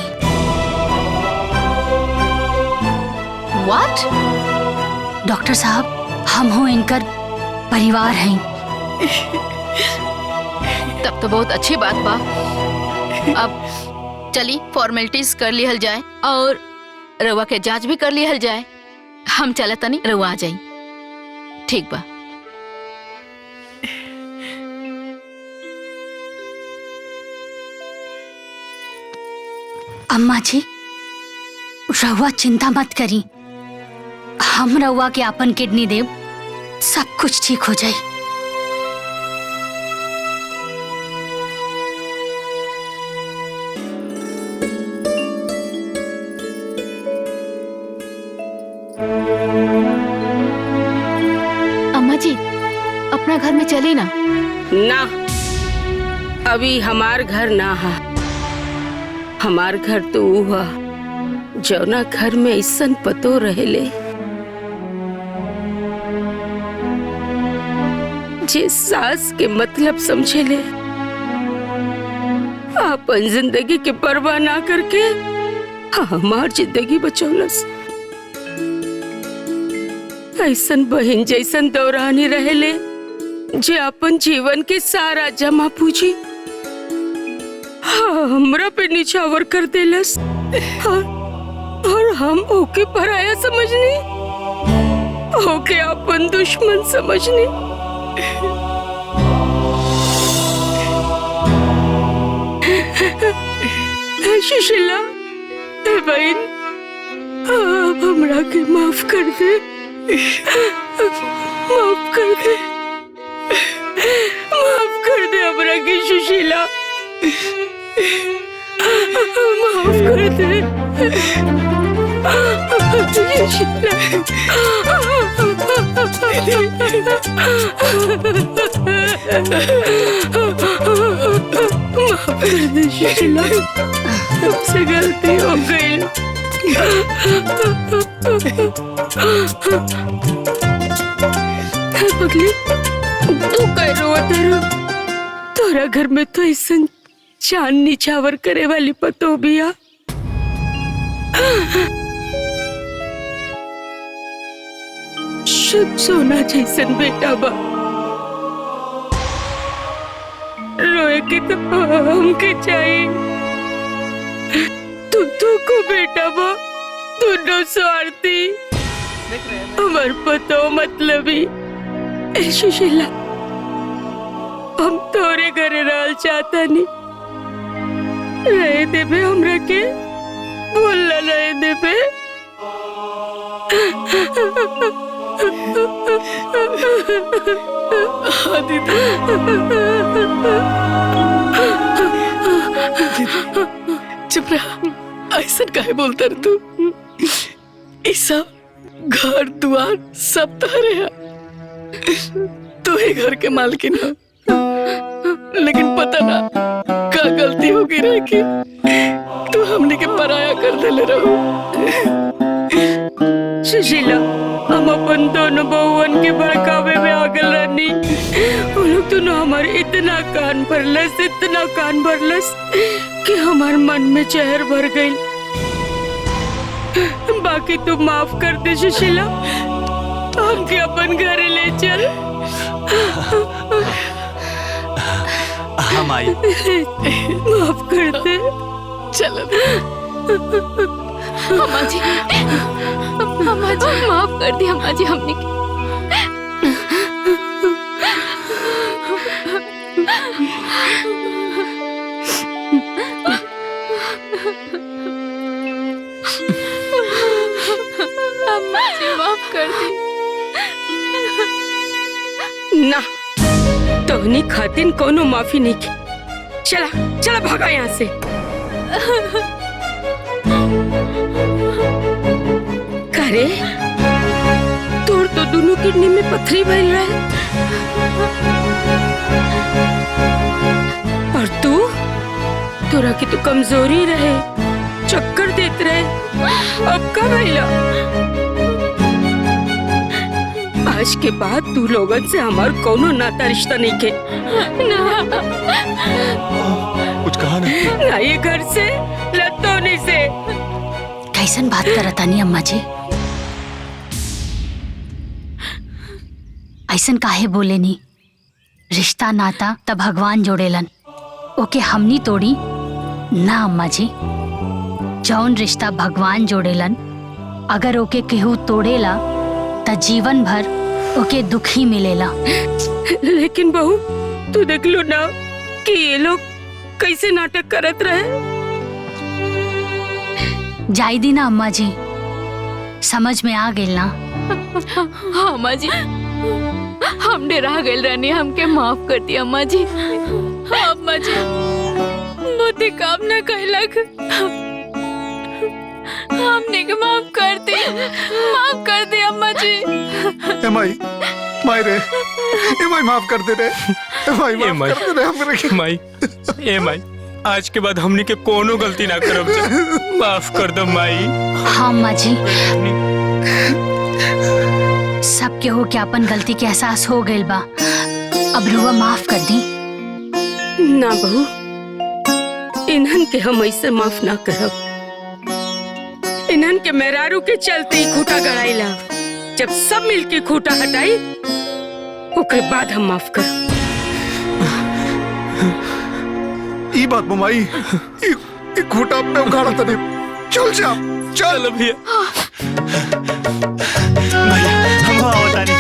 व्हाट? डॉक्टर साहब, हम हो इनकर परिवार हैं। तब तो बहुत अच्छी बात बा। अब चली फॉर्मेलिटीज कर लिहल जाए और रउआ के जांच भी कर लिहल जाए। हम चले तनी, रउआ आ जाई। ठीक बा। अम्मा जी, रउआ चिंता मत करी, हम रउआ के अपन किडनी देव, सब कुछ ठीक हो जाए। अम्मा जी, अपना घर में चली ना। ना, अभी हमार घर ना है। हमार घर तो ऊ है जौना घर में ऐसन पतो रहेले जे सास के मतलब समझेले, अपन जिंदगी के परवाह ना करके हमार जिंदगी बचौलस। ऐसन बहन जैसन दौरानी रहेले जे अपन जीवन के सारा जमा पूंजी हमरा पे निछावर कर देलस, और हम ओके पराया समझनी, ओके अपन दुश्मन समझनी। सुशीला, बहन, आप हमरा के माफ कर दे, माफ कर दे, माफ कर दे हमरा के सुशीला, माफ कर दे सुशीला। माफ कर दे सुशीला, तुमसे गलती हो गई। पगली, तू कह रो तेरा, तोरा घर में तो ऐसा चांद निछावर करे वाली पतो बिया। शुभ सोना जैसन बेटा बा। रोए के तो हमके चाहिए। तू को बेटा वो दोनों स्वार्थी हमार पतो मतलबी। ए सुशीला, हम तोरे घरे रहल चाहता नहीं, रहे देबे हमरा के, बोलना रहे देबे। चुप रहा, ऐसा काहे बोलता रे तू? ये सब घर द्वार सब तोहरे है, तू ही घर के मालकिन है। लेकिन पता ना का गलती होगी रहे कि तू हमने के पराया कर देले रहो। सुशीला, हम अपन दोनों बहुवन के भड़कावे में आगल रहनी। वो लोग दोनों हमारे इतना कान भरलस कि हमारे मन में जहर भर गई। बाकी तू माफ कर दे सुशीला, हमके अपन घरे ले चल। हम आई। माफ कर दे। चलो अम्मा जी माफ कर दी अम्मा जी हमने की। अम्मा जी माफ कर दी। ना, तोहनी खातिन कोनो माफी नहीं की। चला भागा यहाँ से। करे तोर तो दोनों किडनी में पथरी भइल रहे, और तोरा की तो कमजोरी रहे, चक्कर देते रहे। अब का भइला? आज के बाद तू लोगन से हमार कोनो नाता रिश्ता नहीं के। कुछ कहा ना ये घर से लतोनी से। कैसन बात करता नहीं अम्मा जी? ऐसन काहे बोले नी? रिश्ता नाता तब भगवान जोड़ेलन, ओके हमनी तोड़ी ना अम्मा जी। जौन रिश्ता भगवान जोड़ेलन, अगर ओके केहू तोड़ेला त जीवन भर ओके दुख ही मिलेला। लेकिन बहू, तू देख लो ना कि ये लोग कैसे नाटक करत रहे। जाई दी ना अम्मा जी, समझ में आ गई ना। हाँ अम्मा जी, हम डरा गए रहनी, हमके माफ कर दी अम्मा जी। हाँ अम्मा जी, मोती काम न कैलक, हमने के माफ कर दी अम्मा जी। माई रे, माई माफ कर दे रे, माई माफ कर दे रे हमरे के। माई आज के बाद हमने के कोनो गलती ना करब, माफ कर दो माई। हाँ अम्मा जी, सब के हो क्या अपन गलती के एहसास हो गइल बा, अब रुआ माफ कर दी ना बहू। इन्हन के हम ऐसे माफ ना करब। इन्हन के मेहरारू के चलते ही खूटा गड़ाईला। जब सब मिलके खूटा हटाई, ओकरे बाद हम माफ कर। ई बात ममाई, ई खूटा पे उखाड़ा तने। चल जा, चल भैया। भैया हम आवता नहीं।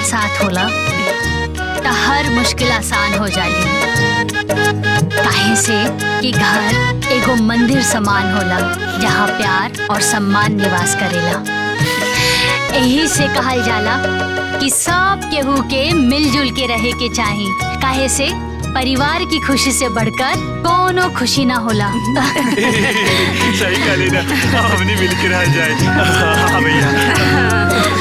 साथ होला तो हर मुश्किल आसान हो जाली। काहे से कि घर एगो मंदिर समान होला, जहाँ प्यार और सम्मान निवास करेला। यही से कहल जाला कि सब केहू के मिलजुल के रहे के चाही, काहे से परिवार की खुशी से बढ़कर कोनो खुशी ना होला। सही कहली ना, हमने मिल के रह जाए। हाँ भैया।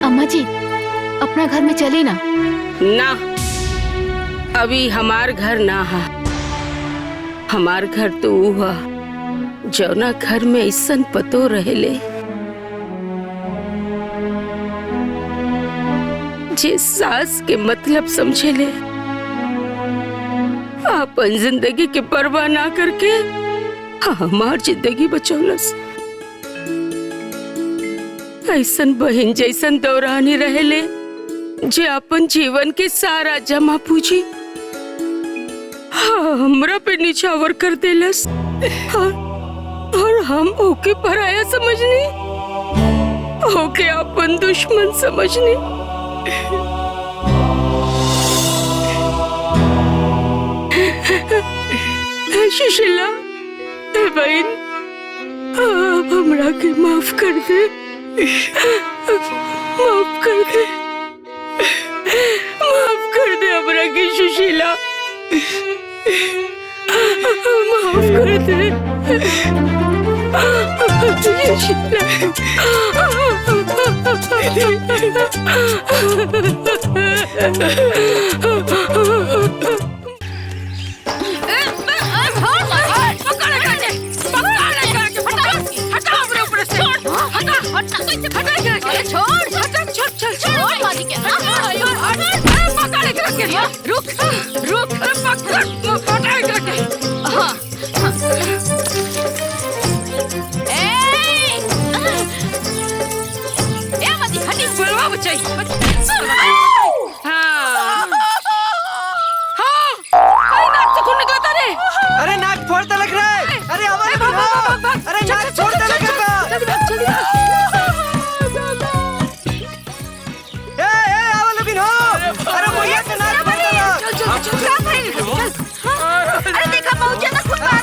अम्मा जी अपना घर में चली ना। ना, अभी हमार घर ना है। हमार घर तो हुआ जौना घर में ऐसन पतो रहेले जे सास के मतलब समझेले अपन जिंदगी के परवाह ना करके हमार जिंदगी बचौलस। ऐसन बहन जैसन दौरानी रहेले जे अपन जीवन के सारा जमा पूंजी हमरा पे निछावर कर देलस और हम ओके पराया समझनी, ओके अपन दुश्मन समझनी। सुशीला बहन, आप हमरा के माफ कर दे, माफ कर दे, माफ कर दे हमरा के सुशीला, माफ कर दे रुक रुक अरे नाक फोड़ता लग रहा है। अरे अरे नाक फोड़ता लग रहा है। अरे भैया के नाक फोड़ता अरे देखा बहुत ज्यादा खून बहा।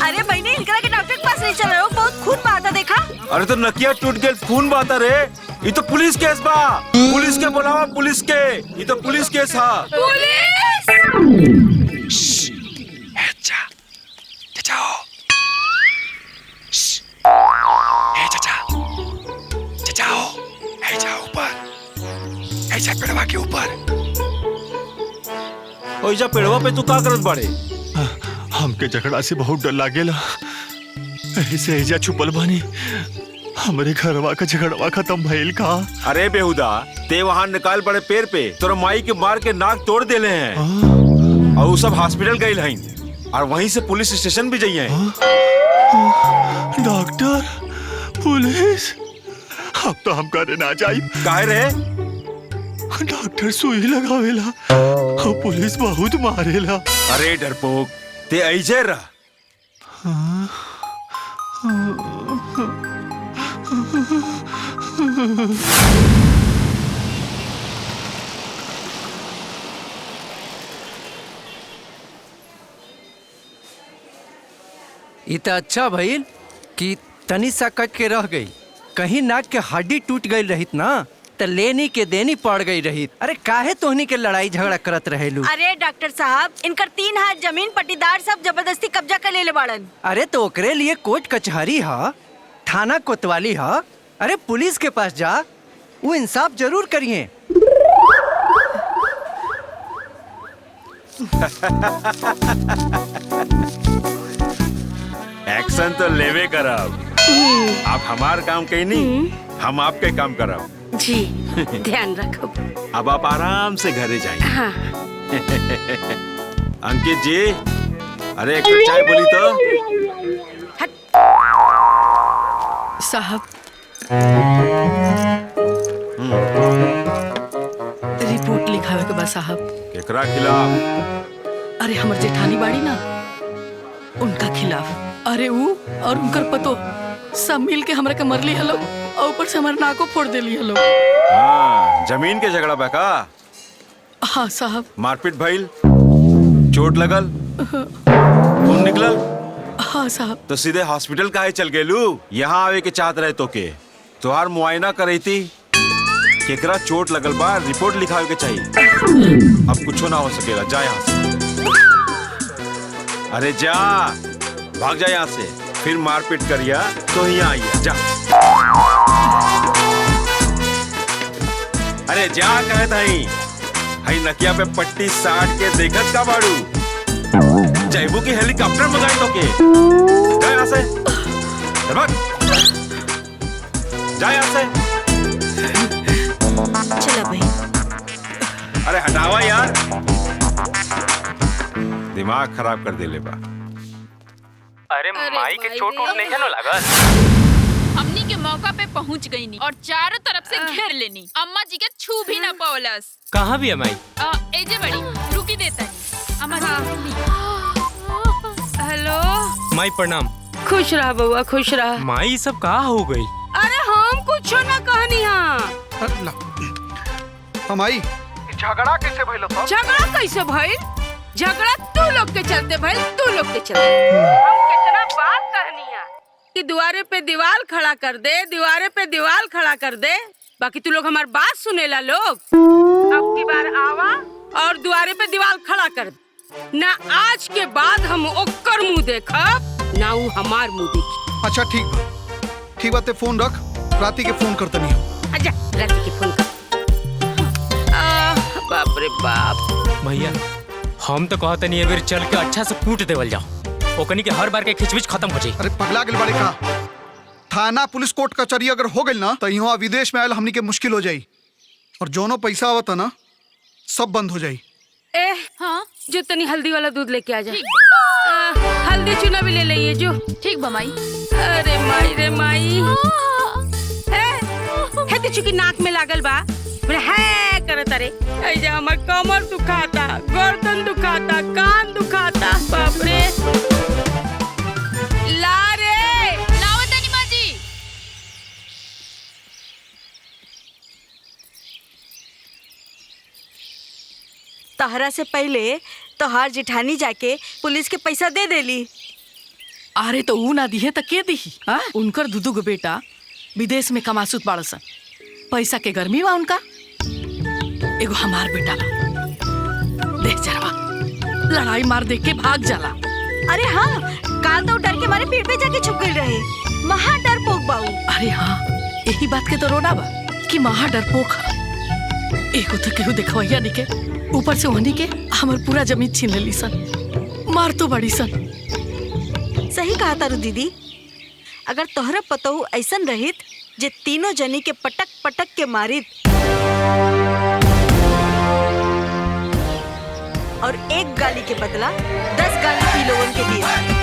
अरे बहनी इनकरा के डॉक्टर के पास ले चल रहे हो, बहुत खून बहा देखा। अरे तो नकिया टूट गया, खून बहता रे। ये तो पुलिस केस बा, पुलिस के बुलावा, पुलिस के। ये तो पुलिस केस हा। पेड़वा के ऊपर ओइजा पेड़वा पे तू का करत बाड़े? हमके झगड़ा से बहुत डर लागेला, ऐसे ऐजा छुपल बानी। हमरे घरवा का झगड़वा खत्म भइल का? अरे बेहुदा, ते वहाँ निकाल पड़े पेड़ पे तोरा माई के मार के नाक तोड़ देले हैं और वो सब हॉस्पिटल गए हैं और वहीं से पुलिस स्टेशन भी जाइए। डॉक्टर, पुलिस, अब तो हम करे ना जाई। काहे रे? डॉक्टर सुई लगावेला और पुलिस बहुत मारेला। अरे डरपोक, ते ऐजे रह। इतना अच्छा भइल कि तनी सा कट के रह गई। कहीं नाक के हड्डी टूट गई रहित ना तो लेनी के देनी पड़ गई रही। अरे काहे तोहनी के लड़ाई झगड़ा करत रहेलू? अरे डॉक्टर साहब, इनकर 3 हाथ जमीन पट्टीदार सब जबरदस्ती कब्जा कर लेले बाड़न। अरे तो ओकरे लिए कोर्ट कचहरी हा, थाना कोतवाली हा। अरे पुलिस के पास जा, वो इंसाफ जरूर करिए। एक्शन तो लेवे करब। आप हमार काम कहीं नहीं, हम आपके काम करब। जी ध्यान रखो। अब आप आराम से घरे जाइए। हाँ। अंकित जी, अरे एक कप चाय बोली तो। साहब, रिपोर्ट लिखावे के बाद साहब। केकरा खिलाफ? अरे हमर जेठानी बाड़ी ना, उनका खिलाफ। अरे वो और उनकर पतो सब मिल के हमरा के मरली हलो और ऊपर से हमारे नाको फोड़ देली हलो। हाँ, जमीन के झगड़ा बा का? हाँ साहब। मारपीट भइल, चोट लगल, खून निकलल? हाँ साहब। तो सीधे हॉस्पिटल काहे चल गेलू? यहाँ आवे के चाहत रहे तो के तोहार मुआयना करई थी। केकरा चोट लगल बा, रिपोर्ट लिखावे के चाहिए। अब कुछ ना हो सकेला, जा यहाँ से। अरे जा, भाग जा यहाँ से, फिर मारपीट करिया तो यहाँ आइए। जा। अरे जा कहे थई, हई नकिया पे पट्टी साट के देखत का बाड़ू? जैबू की हेलीकॉप्टर मंगाई तो के? जा यहाँ से, भाग, जा यहाँ से। ला भाई। अरे हटावा यार, दिमाग खराब कर दे ले बा। अरे माई के चोट वोट नहीं है लागल। हमनी के मौका पे पहुंच गई नी और चारों तरफ से घेर लेनी। अम्मा जी के छू भी ना पावलस। कहाँ भी है माई? एजे बड़ी रुकी देता है अम्मा जी। हेलो माई प्रणाम। खुश रहा बउआ खुश रहा। माई सब कहाँ हो गई? अरे हम कुछ ना कहनी हमाई झगड़ा कैसे भइल? झगड़ा कैसे भइल? झगड़ा तू लोग के चलते भइल, तू लोग के चलते। हम कितना बार कहनी है कि द्वारे पे दीवार खड़ा कर दे, द्वारे पे दीवार खड़ा कर दे, बाकी तू लोग हमारी बात सुनेला लोग। अब की बार आवा और द्वारे पे दीवार खड़ा कर दे। ना आज के बाद हम ओकर मुंह देखब ना वो हमार मुंह देखी। अच्छा ठीक बात है, फोन रख, राती के फोन करते नहीं। अच्छा राती के फोन कर। बाप रे बाप। भैया हम तो कहते नहीं अगर चल के अच्छा से कूट देवल जाओ, ओकनी के हर बार के खिचबिच खत्म हो जाए। अरे पगला गेल बड़े का, थाना पुलिस कोर्ट कचहरी अगर हो गई ना तो यहाँ विदेश में आयल हमनी के मुश्किल हो जाई, और जोनो पैसा आवता ना सब बंद हो जाई। हाँ जो तनी हल्दी वाला दूध लेके आ जा। हल्दी चूना भी ले लेंगे जो। ठीक बमाई। अरे माई रे माई, है तो चुकी नाक में लागल बा है करत। अरे ऐजा हमर कमर दुखाता, गर्दन दुखाता, कान दुखाता। बाप रे ला रे लावतनी माँ जी। तहरा से पहले तोहार जिठानी जाके पुलिस के पैसा दे देली। अरे तो ऊ ना दिहे तो के दिही? उनकर दुदू गो बेटा विदेश में कमासुत बाड़सन, पैसा के गर्मी बा उनका। एगो हमार बेटा बा, देख जरा लड़ाई मार देख के भाग जाला। अरे हाँ, काल तो डर के मारे पेड़ पे जाके छुप गई रहे। महा डरपोक बाऊ। अरे हाँ, यही बात के तो रोना बा कि महा डरपोक है। एगो तो केहू देखवैया निके, ऊपर से वहनी के हमर पूरा जमीन छीन लेली सन, मार तो बड़ी सन। सही कहा तारू दीदी, अगर तोहरा पतहू ऐसन रहित जे तीनों जनी के पटक पटक के मारित और एक गाली के बदला 10 गाली पी लोगन के दिए।